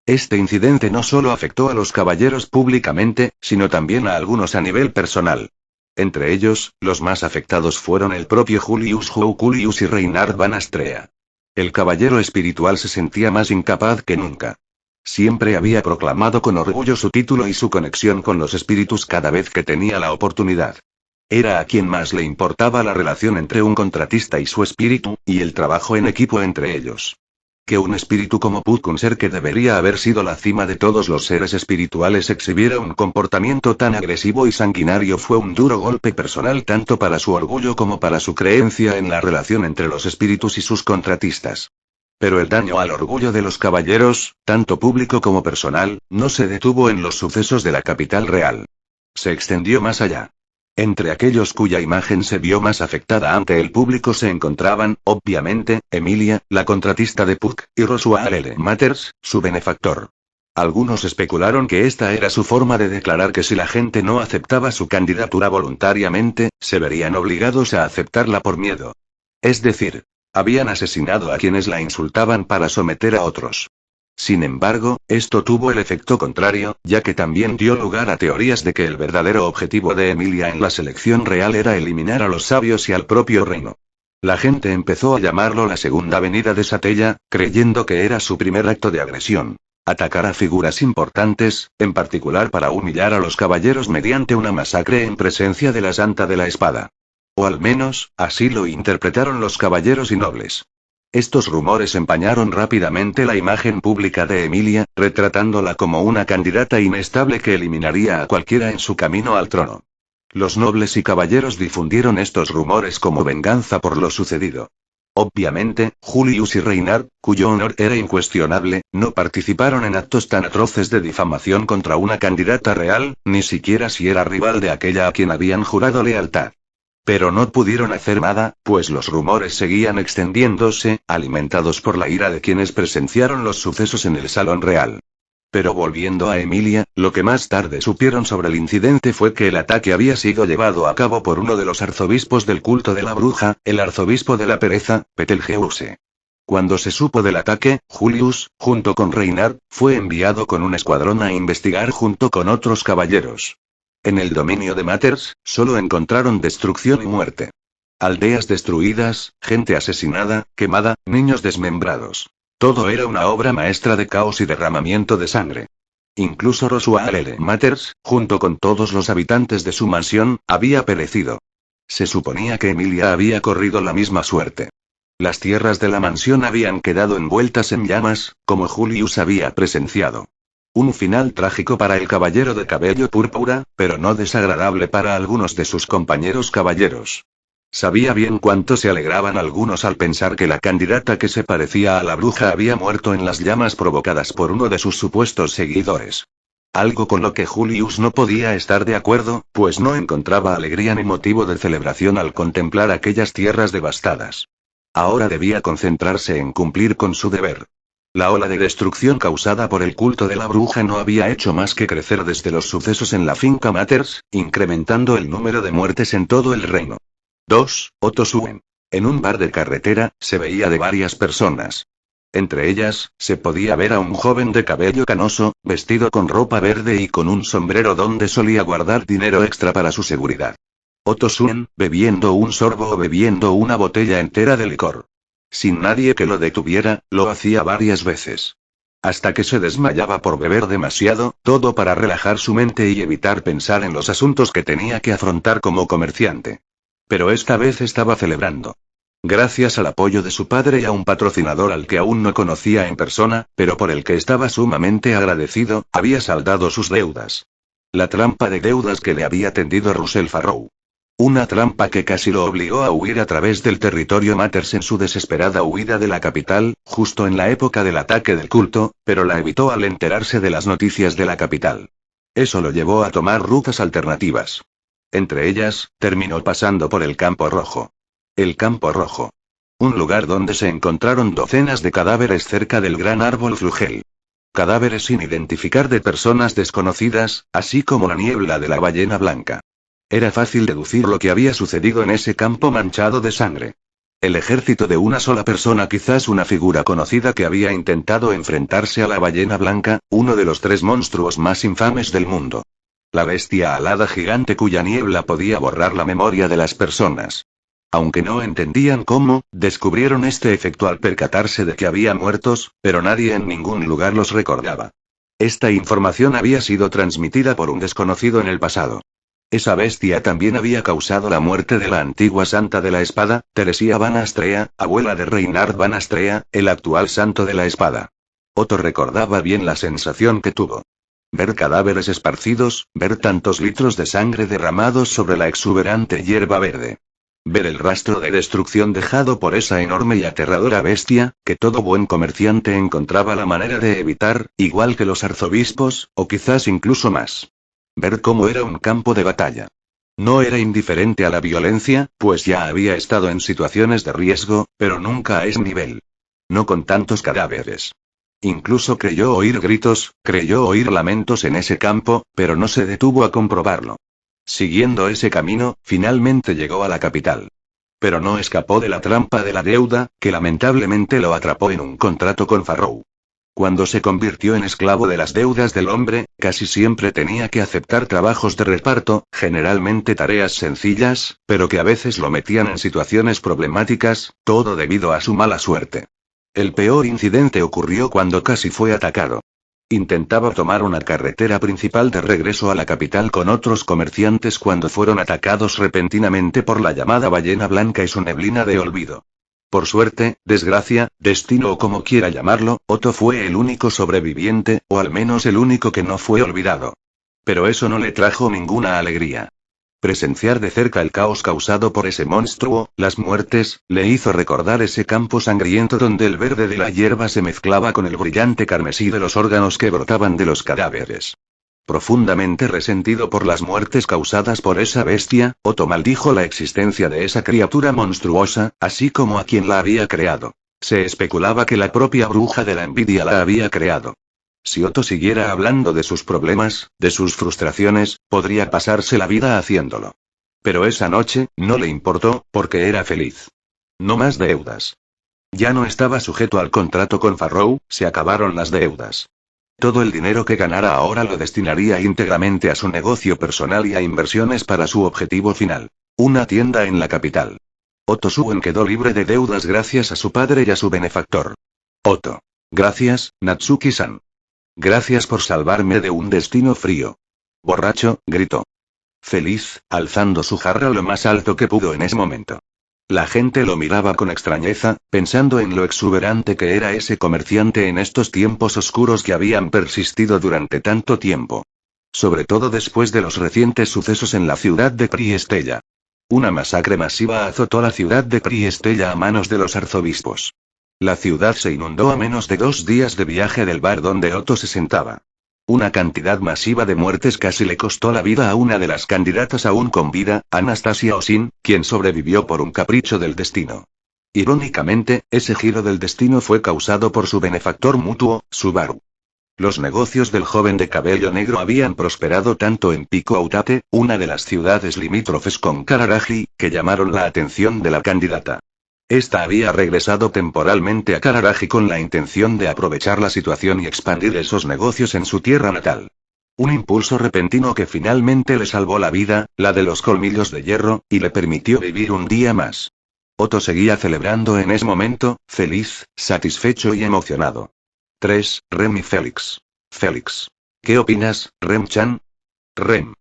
Este incidente no solo afectó a los caballeros públicamente, sino también a algunos a nivel personal. Entre ellos, los más afectados fueron el propio Julius Jouculius y Reinhard van Astrea. El caballero espiritual se sentía más incapaz que nunca. Siempre había proclamado con orgullo su título y su conexión con los espíritus cada vez que tenía la oportunidad. Era a quien más le importaba la relación entre un contratista y su espíritu, y el trabajo en equipo entre ellos. Que un espíritu como Puck, un ser que debería haber sido la cima de todos los seres espirituales, exhibiera un comportamiento tan agresivo y sanguinario fue un duro golpe personal tanto para su orgullo como para su creencia en la relación entre los espíritus y sus contratistas. Pero el daño al orgullo de los caballeros, tanto público como personal, no se detuvo en los sucesos de la capital real. Se extendió más allá. Entre aquellos cuya imagen se vio más afectada ante el público se encontraban, obviamente, Emilia, la contratista de Puck, y Roswell L. Matters, su benefactor. Algunos especularon que esta era su forma de declarar que si la gente no aceptaba su candidatura voluntariamente, se verían obligados a aceptarla por miedo. Es decir, habían asesinado a quienes la insultaban para someter a otros. Sin embargo, esto tuvo el efecto contrario, ya que también dio lugar a teorías de que el verdadero objetivo de Emilia en la selección real era eliminar a los sabios y al propio reino. La gente empezó a llamarlo la segunda venida de Satella, creyendo que era su primer acto de agresión. Atacar a figuras importantes, en particular para humillar a los caballeros mediante una masacre en presencia de la Santa de la Espada. O al menos, así lo interpretaron los caballeros y nobles. Estos rumores empañaron rápidamente la imagen pública de Emilia, retratándola como una candidata inestable que eliminaría a cualquiera en su camino al trono. Los nobles y caballeros difundieron estos rumores como venganza por lo sucedido. Obviamente, Julius y Reinhard, cuyo honor era incuestionable, no participaron en actos tan atroces de difamación contra una candidata real, ni siquiera si era rival de aquella a quien habían jurado lealtad. Pero no pudieron hacer nada, pues los rumores seguían extendiéndose, alimentados por la ira de quienes presenciaron los sucesos en el Salón Real. Pero volviendo a Emilia, lo que más tarde supieron sobre el incidente fue que el ataque había sido llevado a cabo por uno de los arzobispos del culto de la bruja, el arzobispo de la pereza, Betelgeuse. Cuando se supo del ataque, Julius, junto con Reinhard, fue enviado con un escuadrón a investigar junto con otros caballeros. En el dominio de Matters, solo encontraron destrucción y muerte. Aldeas destruidas, gente asesinada, quemada, niños desmembrados. Todo era una obra maestra de caos y derramamiento de sangre. Incluso Roswell L. Matters, junto con todos los habitantes de su mansión, había perecido. Se suponía que Emilia había corrido la misma suerte. Las tierras de la mansión habían quedado envueltas en llamas, como Julius había presenciado. Un final trágico para el caballero de cabello púrpura, pero no desagradable para algunos de sus compañeros caballeros. Sabía bien cuánto se alegraban algunos al pensar que la candidata que se parecía a la bruja había muerto en las llamas provocadas por uno de sus supuestos seguidores. Algo con lo que Julius no podía estar de acuerdo, pues no encontraba alegría ni motivo de celebración al contemplar aquellas tierras devastadas. Ahora debía concentrarse en cumplir con su deber. La ola de destrucción causada por el culto de la bruja no había hecho más que crecer desde los sucesos en la finca Matters, incrementando el número de muertes en todo el reino. 2. Otosuen. En un bar de carretera, se veía de varias personas. Entre ellas, se podía ver a un joven de cabello canoso, vestido con ropa verde y con un sombrero donde solía guardar dinero extra para su seguridad. Otosuen, bebiendo un sorbo o bebiendo una botella entera de licor. Sin nadie que lo detuviera, lo hacía varias veces. Hasta que se desmayaba por beber demasiado, todo para relajar su mente y evitar pensar en los asuntos que tenía que afrontar como comerciante. Pero esta vez estaba celebrando. Gracias al apoyo de su padre y a un patrocinador al que aún no conocía en persona, pero por el que estaba sumamente agradecido, había saldado sus deudas. La trampa de deudas que le había tendido Russell Farrow. Una trampa que casi lo obligó a huir a través del territorio Matters en su desesperada huida de la capital, justo en la época del ataque del culto, pero la evitó al enterarse de las noticias de la capital. Eso lo llevó a tomar rutas alternativas. Entre ellas, terminó pasando por el Campo Rojo. El Campo Rojo. Un lugar donde se encontraron docenas de cadáveres cerca del gran árbol Flugel. Cadáveres sin identificar de personas desconocidas, así como la niebla de la ballena blanca. Era fácil deducir lo que había sucedido en ese campo manchado de sangre. El ejército de una sola persona, quizás una figura conocida que había intentado enfrentarse a la ballena blanca, uno de los 3 monstruos más infames del mundo. La bestia alada gigante cuya niebla podía borrar la memoria de las personas. Aunque no entendían cómo, descubrieron este efecto al percatarse de que había muertos, pero nadie en ningún lugar los recordaba. Esta información había sido transmitida por un desconocido en el pasado. Esa bestia también había causado la muerte de la antigua santa de la espada, Teresia Van Astrea, abuela de Reinhard Van Astrea, el actual santo de la espada. Otto recordaba bien la sensación que tuvo. Ver cadáveres esparcidos, ver tantos litros de sangre derramados sobre la exuberante hierba verde. Ver el rastro de destrucción dejado por esa enorme y aterradora bestia, que todo buen comerciante encontraba la manera de evitar, igual que los arzobispos, o quizás incluso más. Ver cómo era un campo de batalla. No era indiferente a la violencia, pues ya había estado en situaciones de riesgo, pero nunca a ese nivel. No con tantos cadáveres. Incluso creyó oír gritos, creyó oír lamentos en ese campo, pero no se detuvo a comprobarlo. Siguiendo ese camino, finalmente llegó a la capital. Pero no escapó de la trampa de la deuda, que lamentablemente lo atrapó en un contrato con Farrow. Cuando se convirtió en esclavo de las deudas del hombre, casi siempre tenía que aceptar trabajos de reparto, generalmente tareas sencillas, pero que a veces lo metían en situaciones problemáticas, todo debido a su mala suerte. El peor incidente ocurrió cuando casi fue atacado. Intentaba tomar una carretera principal de regreso a la capital con otros comerciantes cuando fueron atacados repentinamente por la llamada ballena blanca y su neblina de olvido. Por suerte, desgracia, destino o como quiera llamarlo, Otto fue el único sobreviviente, o al menos el único que no fue olvidado. Pero eso no le trajo ninguna alegría. Presenciar de cerca el caos causado por ese monstruo, las muertes, le hizo recordar ese campo sangriento donde el verde de la hierba se mezclaba con el brillante carmesí de los órganos que brotaban de los cadáveres. Profundamente resentido por las muertes causadas por esa bestia, Otto maldijo la existencia de esa criatura monstruosa, así como a quien la había creado. Se especulaba que la propia bruja de la envidia la había creado. Si Otto siguiera hablando de sus problemas, de sus frustraciones, podría pasarse la vida haciéndolo. Pero esa noche, no le importó, porque era feliz. No más deudas. Ya no estaba sujeto al contrato con Farrow, se acabaron las deudas. Todo el dinero que ganara ahora lo destinaría íntegramente a su negocio personal y a inversiones para su objetivo final. Una tienda en la capital. Otto Suen quedó libre de deudas gracias a su padre y a su benefactor. Otto. Gracias, Natsuki-san. Gracias por salvarme de un destino frío. Borracho, gritó. Feliz, alzando su jarra lo más alto que pudo en ese momento. La gente lo miraba con extrañeza, pensando en lo exuberante que era ese comerciante en estos tiempos oscuros que habían persistido durante tanto tiempo. Sobre todo después de los recientes sucesos en la ciudad de Priestella. Una masacre masiva azotó la ciudad de Priestella a manos de los arzobispos. La ciudad se inundó a menos de 2 días de viaje del bar donde Otto se sentaba. Una cantidad masiva de muertes casi le costó la vida a una de las candidatas aún con vida, Anastasia Osin, quien sobrevivió por un capricho del destino. Irónicamente, ese giro del destino fue causado por su benefactor mutuo, Subaru. Los negocios del joven de cabello negro habían prosperado tanto en Pico Autate, una de las ciudades limítrofes con Kararagi, que llamaron la atención de la candidata. Esta había regresado temporalmente a Kararagi con la intención de aprovechar la situación y expandir esos negocios en su tierra natal. Un impulso repentino que finalmente le salvó la vida, la de los colmillos de hierro, y le permitió vivir un día más. Otto seguía celebrando en ese momento, feliz, satisfecho y emocionado. 3. Rem y Félix. Félix. ¿Qué opinas, Rem-chan? Rem.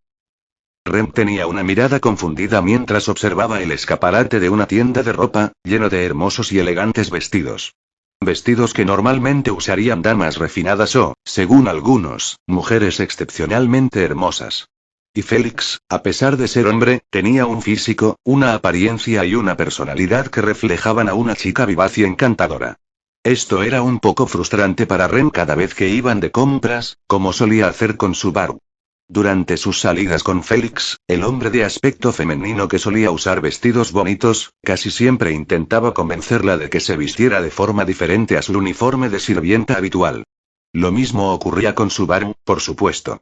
Rem tenía una mirada confundida mientras observaba el escaparate de una tienda de ropa, lleno de hermosos y elegantes vestidos. Vestidos que normalmente usarían damas refinadas o, según algunos, mujeres excepcionalmente hermosas. Y Félix, a pesar de ser hombre, tenía un físico, una apariencia y una personalidad que reflejaban a una chica vivaz y encantadora. Esto era un poco frustrante para Rem cada vez que iban de compras, como solía hacer con Subaru. Durante sus salidas con Félix, el hombre de aspecto femenino que solía usar vestidos bonitos, casi siempre intentaba convencerla de que se vistiera de forma diferente a su uniforme de sirvienta habitual. Lo mismo ocurría con Subaru, por supuesto.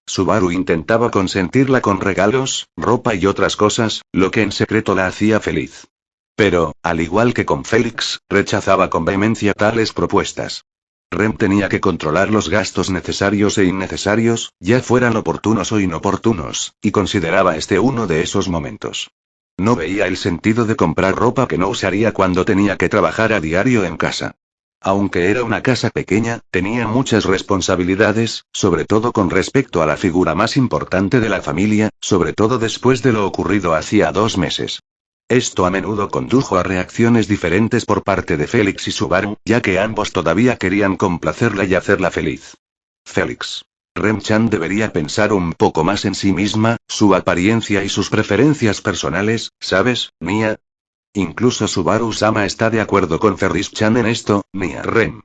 Subaru intentaba consentirla con regalos, ropa y otras cosas, lo que en secreto la hacía feliz. Pero, al igual que con Félix, rechazaba con vehemencia tales propuestas. Rem tenía que controlar los gastos necesarios e innecesarios, ya fueran oportunos o inoportunos, y consideraba este uno de esos momentos. No veía el sentido de comprar ropa que no usaría cuando tenía que trabajar a diario en casa. Aunque era una casa pequeña, tenía muchas responsabilidades, sobre todo con respecto a la figura más importante de la familia, sobre todo después de lo ocurrido hacía 2 meses. Esto a menudo condujo a reacciones diferentes por parte de Félix y Subaru, ya que ambos todavía querían complacerla y hacerla feliz. Félix. Rem-chan debería pensar un poco más en sí misma, su apariencia y sus preferencias personales, ¿sabes, Nia? Incluso Subaru-sama está de acuerdo con Ferris-chan en esto, Nia. Rem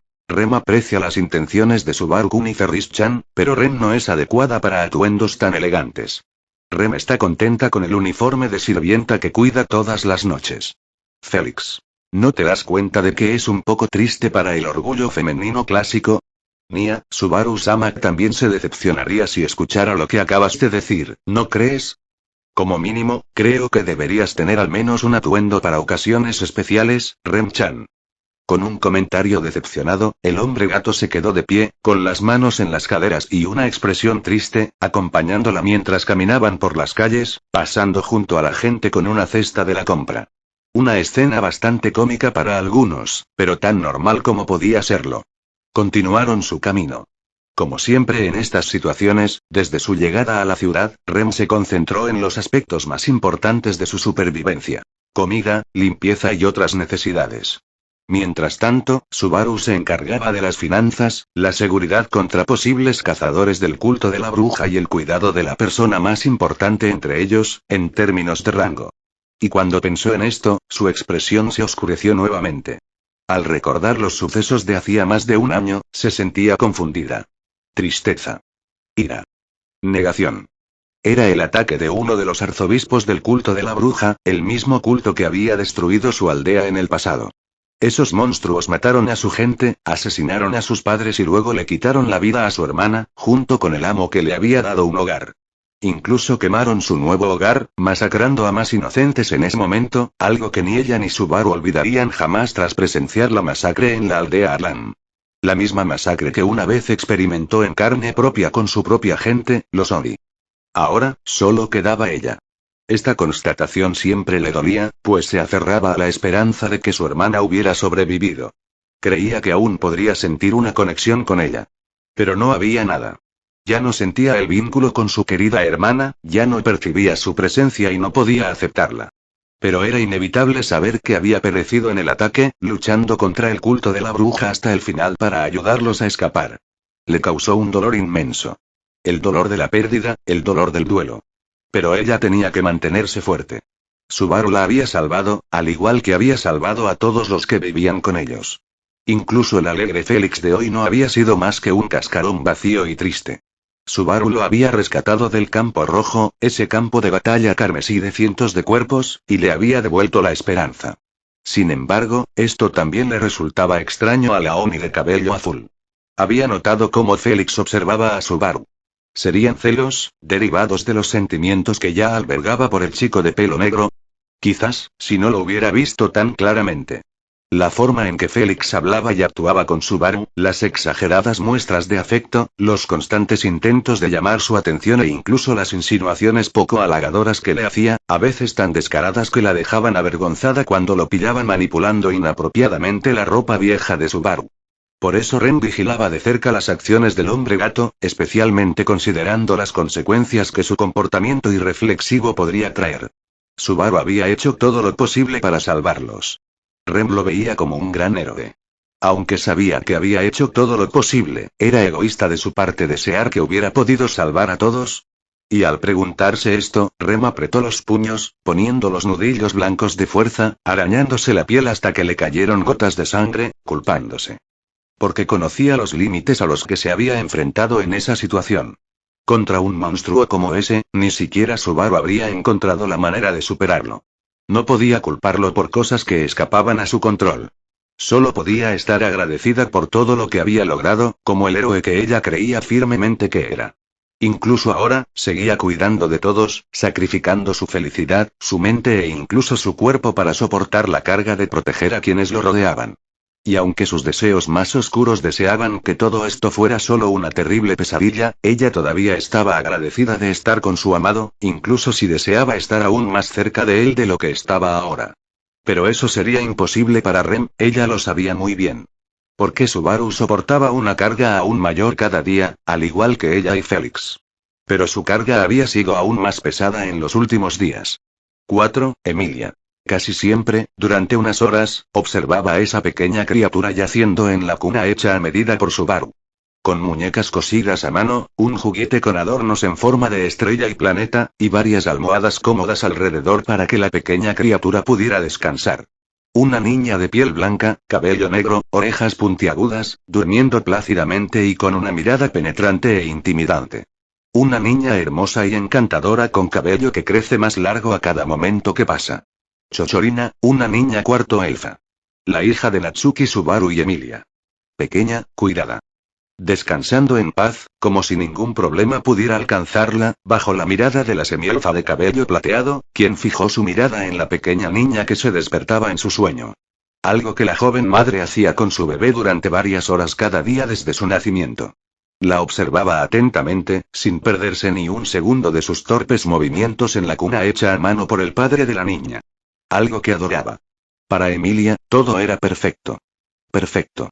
aprecia las intenciones de Subaru-kun y Ferris-chan, pero Rem no es adecuada para atuendos tan elegantes. Rem está contenta con el uniforme de sirvienta que cuida todas las noches. Félix. ¿No te das cuenta de que es un poco triste para el orgullo femenino clásico? Nia, Subaru-sama también se decepcionaría si escuchara lo que acabas de decir, ¿no crees? Como mínimo, creo que deberías tener al menos un atuendo para ocasiones especiales, Rem-chan. Con un comentario decepcionado, el hombre gato se quedó de pie, con las manos en las caderas y una expresión triste, acompañándola mientras caminaban por las calles, pasando junto a la gente con una cesta de la compra. Una escena bastante cómica para algunos, pero tan normal como podía serlo. Continuaron su camino. Como siempre en estas situaciones, desde su llegada a la ciudad, Rem se concentró en los aspectos más importantes de su supervivencia. Comida, limpieza y otras necesidades. Mientras tanto, Subaru se encargaba de las finanzas, la seguridad contra posibles cazadores del culto de la bruja y el cuidado de la persona más importante entre ellos, en términos de rango. Y cuando pensó en esto, su expresión se oscureció nuevamente. Al recordar los sucesos de hacía más de un año, se sentía confundida. Tristeza. Ira. Negación. Era el ataque de uno de los arzobispos del culto de la bruja, el mismo culto que había destruido su aldea en el pasado. Esos monstruos mataron a su gente, asesinaron a sus padres y luego le quitaron la vida a su hermana, junto con el amo que le había dado un hogar. Incluso quemaron su nuevo hogar, masacrando a más inocentes en ese momento, algo que ni ella ni Subaru olvidarían jamás tras presenciar la masacre en la aldea Arlan. La misma masacre que una vez experimentó en carne propia con su propia gente, los Ori. Ahora, solo quedaba ella. Esta constatación siempre le dolía, pues se aferraba a la esperanza de que su hermana hubiera sobrevivido. Creía que aún podría sentir una conexión con ella. Pero no había nada. Ya no sentía el vínculo con su querida hermana, ya no percibía su presencia y no podía aceptarla. Pero era inevitable saber que había perecido en el ataque, luchando contra el culto de la bruja hasta el final para ayudarlos a escapar. Le causó un dolor inmenso. El dolor de la pérdida, el dolor del duelo. Pero ella tenía que mantenerse fuerte. Subaru la había salvado, al igual que había salvado a todos los que vivían con ellos. Incluso el alegre Félix de hoy no había sido más que un cascarón vacío y triste. Subaru lo había rescatado del campo rojo, ese campo de batalla carmesí de cientos de cuerpos, y le había devuelto la esperanza. Sin embargo, esto también le resultaba extraño a la Oni de cabello azul. Había notado cómo Félix observaba a Subaru. ¿Serían celos, derivados de los sentimientos que ya albergaba por el chico de pelo negro? Quizás, si no lo hubiera visto tan claramente. La forma en que Félix hablaba y actuaba con Subaru, las exageradas muestras de afecto, los constantes intentos de llamar su atención e incluso las insinuaciones poco halagadoras que le hacía, a veces tan descaradas que la dejaban avergonzada cuando lo pillaban manipulando inapropiadamente la ropa vieja de Subaru. Por eso Ren vigilaba de cerca las acciones del hombre gato, especialmente considerando las consecuencias que su comportamiento irreflexivo podría traer. Subaru había hecho todo lo posible para salvarlos. Ren lo veía como un gran héroe. Aunque sabía que había hecho todo lo posible, ¿era egoísta de su parte desear que hubiera podido salvar a todos? Y al preguntarse esto, Rem apretó los puños, poniendo los nudillos blancos de fuerza, arañándose la piel hasta que le cayeron gotas de sangre, culpándose. Porque conocía los límites a los que se había enfrentado en esa situación. Contra un monstruo como ese, ni siquiera Subaru habría encontrado la manera de superarlo. No podía culparlo por cosas que escapaban a su control. Solo podía estar agradecida por todo lo que había logrado, como el héroe que ella creía firmemente que era. Incluso ahora, seguía cuidando de todos, sacrificando su felicidad, su mente e incluso su cuerpo para soportar la carga de proteger a quienes lo rodeaban. Y aunque sus deseos más oscuros deseaban que todo esto fuera solo una terrible pesadilla, ella todavía estaba agradecida de estar con su amado, incluso si deseaba estar aún más cerca de él de lo que estaba ahora. Pero eso sería imposible para Rem, ella lo sabía muy bien. Porque Subaru soportaba una carga aún mayor cada día, al igual que ella y Félix. Pero su carga había sido aún más pesada en los últimos días. 4. Emilia. Casi siempre, durante unas horas, observaba a esa pequeña criatura yaciendo en la cuna hecha a medida por Subaru. Con muñecas cosidas a mano, un juguete con adornos en forma de estrella y planeta, y varias almohadas cómodas alrededor para que la pequeña criatura pudiera descansar. Una niña de piel blanca, cabello negro, orejas puntiagudas, durmiendo plácidamente y con una mirada penetrante e intimidante. Una niña hermosa y encantadora con cabello que crece más largo a cada momento que pasa. Chochorina, una niña cuarto elfa. La hija de Natsuki, Subaru y Emilia. Pequeña, cuidada. Descansando en paz, como si ningún problema pudiera alcanzarla, bajo la mirada de la semielfa de cabello plateado, quien fijó su mirada en la pequeña niña que se despertaba en su sueño. Algo que la joven madre hacía con su bebé durante varias horas cada día desde su nacimiento. La observaba atentamente, sin perderse ni un segundo de sus torpes movimientos en la cuna hecha a mano por el padre de la niña. Algo que adoraba. Para Emilia, todo era perfecto. Perfecto.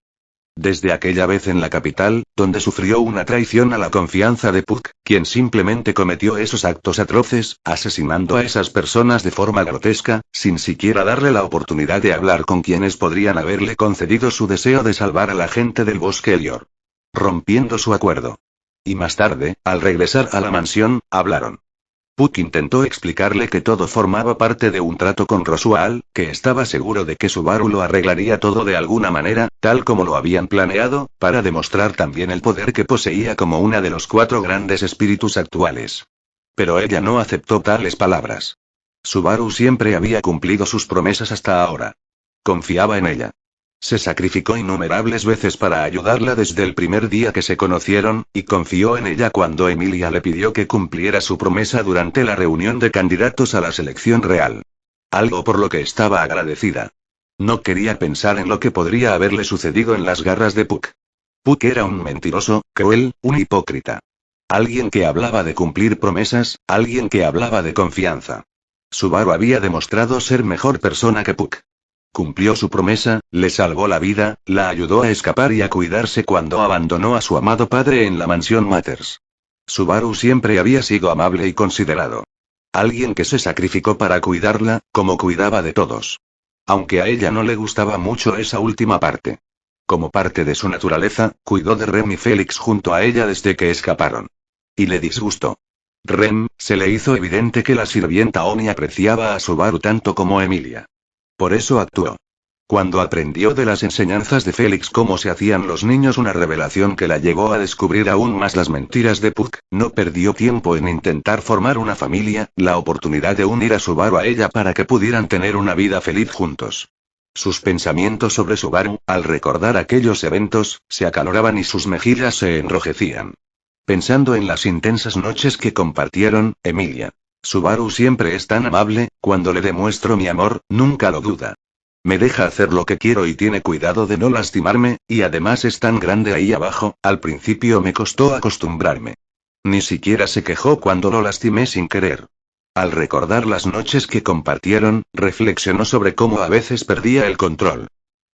Desde aquella vez en la capital, donde sufrió una traición a la confianza de Puck, quien simplemente cometió esos actos atroces, asesinando a esas personas de forma grotesca, sin siquiera darle la oportunidad de hablar con quienes podrían haberle concedido su deseo de salvar a la gente del bosque Elior. Rompiendo su acuerdo. Y más tarde, al regresar a la mansión, hablaron. Puck intentó explicarle que todo formaba parte de un trato con Roswaal, que estaba seguro de que Subaru lo arreglaría todo de alguna manera, tal como lo habían planeado, para demostrar también el poder que poseía como una de los 4 grandes espíritus actuales. Pero ella no aceptó tales palabras. Subaru siempre había cumplido sus promesas hasta ahora. Confiaba en ella. Se sacrificó innumerables veces para ayudarla desde el primer día que se conocieron, y confió en ella cuando Emilia le pidió que cumpliera su promesa durante la reunión de candidatos a la selección real. Algo por lo que estaba agradecida. No quería pensar en lo que podría haberle sucedido en las garras de Puck. Puck era un mentiroso, cruel, un hipócrita. Alguien que hablaba de cumplir promesas, alguien que hablaba de confianza. Subaru había demostrado ser mejor persona que Puck. Cumplió su promesa, le salvó la vida, la ayudó a escapar y a cuidarse cuando abandonó a su amado padre en la mansión Matters. Subaru siempre había sido amable y considerado. Alguien que se sacrificó para cuidarla, como cuidaba de todos. Aunque a ella no le gustaba mucho esa última parte. Como parte de su naturaleza, cuidó de Rem y Félix junto a ella desde que escaparon. Y le disgustó. Rem, se le hizo evidente que la sirvienta Oni apreciaba a Subaru tanto como Emilia. Por eso actuó. Cuando aprendió de las enseñanzas de Félix cómo se hacían los niños, una revelación que la llevó a descubrir aún más las mentiras de Puck, no perdió tiempo en intentar formar una familia, la oportunidad de unir a Subaru a ella para que pudieran tener una vida feliz juntos. Sus pensamientos sobre Subaru, al recordar aquellos eventos, se acaloraban y sus mejillas se enrojecían. Pensando en las intensas noches que compartieron, Emilia. Subaru siempre es tan amable, cuando le demuestro mi amor, nunca lo duda. Me deja hacer lo que quiero y tiene cuidado de no lastimarme, y además es tan grande ahí abajo, al principio me costó acostumbrarme. Ni siquiera se quejó cuando lo lastimé sin querer. Al recordar las noches que compartieron, reflexionó sobre cómo a veces perdía el control.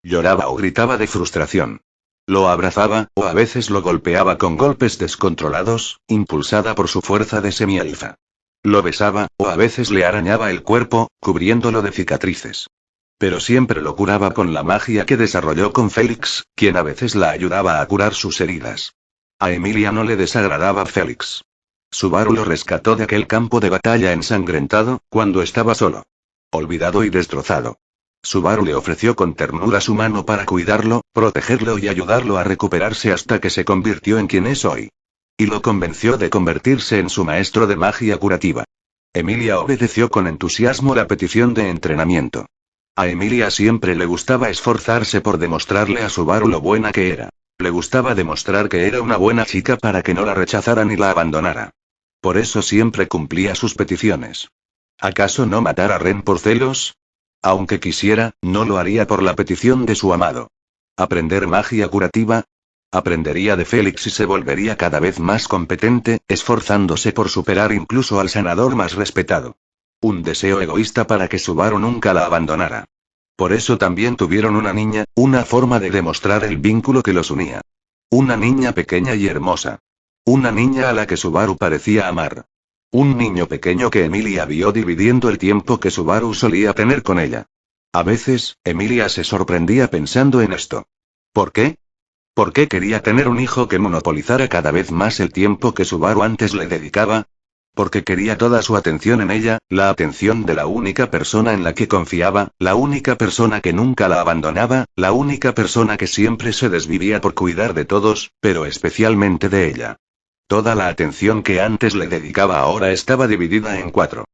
Lloraba o gritaba de frustración. Lo abrazaba, o a veces lo golpeaba con golpes descontrolados, impulsada por su fuerza de semielfa. Lo besaba, o a veces le arañaba el cuerpo, cubriéndolo de cicatrices. Pero siempre lo curaba con la magia que desarrolló con Félix, quien a veces la ayudaba a curar sus heridas. A Emilia no le desagradaba Félix. Subaru lo rescató de aquel campo de batalla ensangrentado, cuando estaba solo. Olvidado y destrozado. Subaru le ofreció con ternura su mano para cuidarlo, protegerlo y ayudarlo a recuperarse hasta que se convirtió en quien es hoy. Y lo convenció de convertirse en su maestro de magia curativa. Emilia obedeció con entusiasmo la petición de entrenamiento. A Emilia siempre le gustaba esforzarse por demostrarle a Subaru lo buena que era. Le gustaba demostrar que era una buena chica para que no la rechazara ni la abandonara. Por eso siempre cumplía sus peticiones. ¿Acaso no matar a Ren por celos? Aunque quisiera, no lo haría por la petición de su amado. ¿Aprender magia curativa? Aprendería de Félix y se volvería cada vez más competente, esforzándose por superar incluso al sanador más respetado. Un deseo egoísta para que Subaru nunca la abandonara. Por eso también tuvieron una niña, una forma de demostrar el vínculo que los unía. Una niña pequeña y hermosa. Una niña a la que Subaru parecía amar. Un niño pequeño que Emilia vio dividiendo el tiempo que Subaru solía tener con ella. A veces, Emilia se sorprendía pensando en esto. ¿Por qué? ¿Por qué quería tener un hijo que monopolizara cada vez más el tiempo que Subaru antes le dedicaba? Porque quería toda su atención en ella, la atención de la única persona en la que confiaba, la única persona que nunca la abandonaba, la única persona que siempre se desvivía por cuidar de todos, pero especialmente de ella. Toda la atención que antes le dedicaba ahora estaba dividida en 4.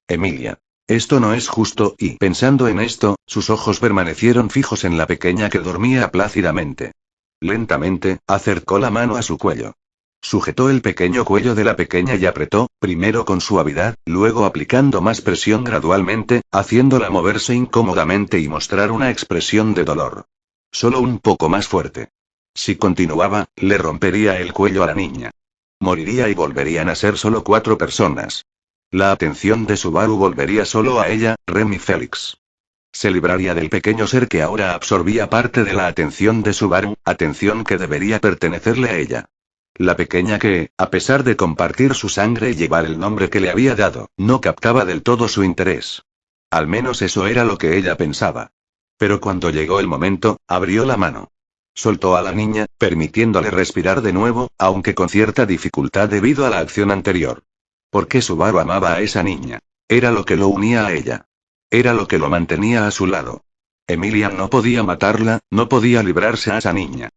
Emilia. Esto no es justo, y pensando en esto, sus ojos permanecieron fijos en la pequeña que dormía plácidamente. Lentamente, acercó la mano a su cuello. Sujetó el pequeño cuello de la pequeña y apretó, primero con suavidad, luego aplicando más presión gradualmente, haciéndola moverse incómodamente y mostrar una expresión de dolor. Solo un poco más fuerte. Si continuaba, le rompería el cuello a la niña. Moriría y volverían a ser solo 4 personas. La atención de Subaru volvería solo a ella, Rem y Félix. Se libraría del pequeño ser que ahora absorbía parte de la atención de Subaru, atención que debería pertenecerle a ella. La pequeña que, a pesar de compartir su sangre y llevar el nombre que le había dado, no captaba del todo su interés. Al menos eso era lo que ella pensaba. Pero cuando llegó el momento, abrió la mano. Soltó a la niña, permitiéndole respirar de nuevo, aunque con cierta dificultad debido a la acción anterior. Porque Subaru amaba a esa niña. Era lo que lo unía a ella. Era lo que lo mantenía a su lado. Emilia no podía matarla, no podía librarse a esa niña.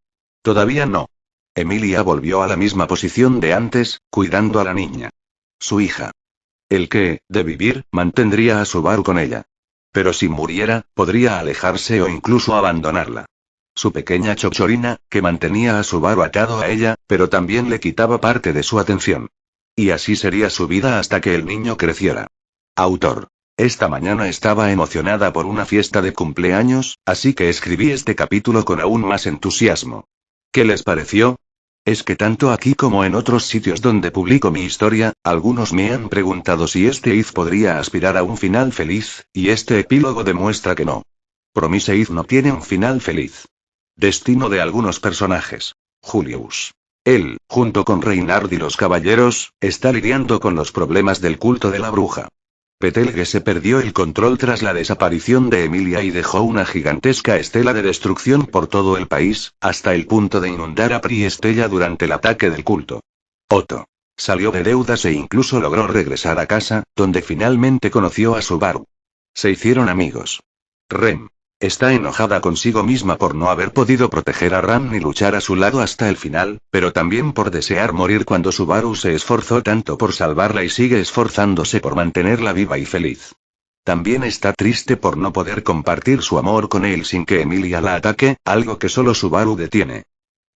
Todavía no. Emilia volvió a la misma posición de antes, cuidando a la niña. Su hija. El que, de vivir, mantendría a Subaru con ella. Pero si muriera, podría alejarse o incluso abandonarla. Su pequeña chochorina, que mantenía a Subaru atado a ella, pero también le quitaba parte de su atención. Y así sería su vida hasta que el niño creciera. Autor. Esta mañana estaba emocionada por una fiesta de cumpleaños, así que escribí este capítulo con aún más entusiasmo. ¿Qué les pareció? Es que tanto aquí como en otros sitios donde publico mi historia, algunos me han preguntado si este Iz podría aspirar a un final feliz, y este epílogo demuestra que no. Promise Iz no tiene un final feliz. Destino de algunos personajes. Julius. Él, junto con Reynard y los caballeros, está lidiando con los problemas del culto de la bruja. Petelge se perdió el control tras la desaparición de Emilia y dejó una gigantesca estela de destrucción por todo el país, hasta el punto de inundar a Priestella durante el ataque del culto. Otto. Salió de deudas e incluso logró regresar a casa, donde finalmente conoció a Subaru. Se hicieron amigos. Rem. Está enojada consigo misma por no haber podido proteger a Ram ni luchar a su lado hasta el final, pero también por desear morir cuando Subaru se esforzó tanto por salvarla y sigue esforzándose por mantenerla viva y feliz. También está triste por no poder compartir su amor con él sin que Emilia la ataque, algo que solo Subaru detiene.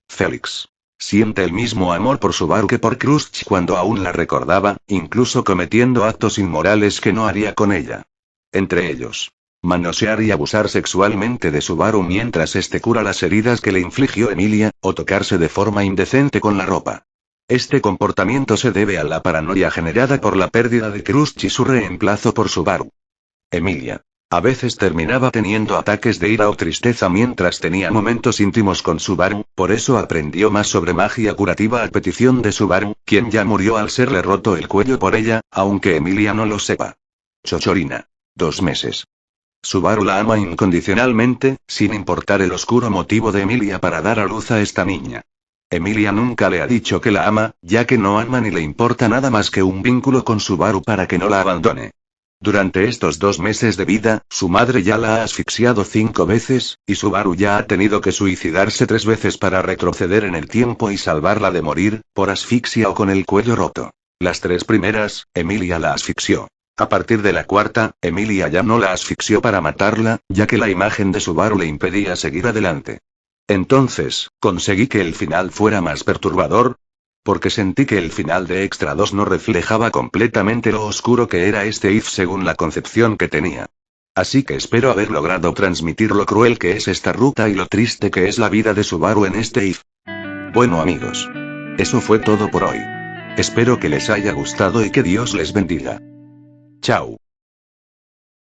Félix. Siente el mismo amor por Subaru que por Crush cuando aún la recordaba, incluso cometiendo actos inmorales que no haría con ella. Entre ellos, manosear y abusar sexualmente de Subaru mientras este cura las heridas que le infligió Emilia, o tocarse de forma indecente con la ropa. Este comportamiento se debe a la paranoia generada por la pérdida de Crush y su reemplazo por Subaru. Emilia. A veces terminaba teniendo ataques de ira o tristeza mientras tenía momentos íntimos con Subaru, por eso aprendió más sobre magia curativa a petición de Subaru, quien ya murió al serle roto el cuello por ella, aunque Emilia no lo sepa. Chochorina. 2 meses. Subaru la ama incondicionalmente, sin importar el oscuro motivo de Emilia para dar a luz a esta niña. Emilia nunca le ha dicho que la ama, ya que no ama ni le importa nada más que un vínculo con Subaru para que no la abandone. Durante estos 2 meses de vida, su madre ya la ha asfixiado 5 veces, y Subaru ya ha tenido que suicidarse 3 veces para retroceder en el tiempo y salvarla de morir, por asfixia o con el cuello roto. Las 3 primeras, Emilia la asfixió. A partir de la 4, Emilia ya no la asfixió para matarla, ya que la imagen de Subaru le impedía seguir adelante. Entonces, ¿conseguí que el final fuera más perturbador? Porque sentí que el final de Extra 2 no reflejaba completamente lo oscuro que era este if según la concepción que tenía. Así que espero haber logrado transmitir lo cruel que es esta ruta y lo triste que es la vida de Subaru en este if. Bueno amigos. Eso fue todo por hoy. Espero que les haya gustado y que Dios les bendiga. Chao.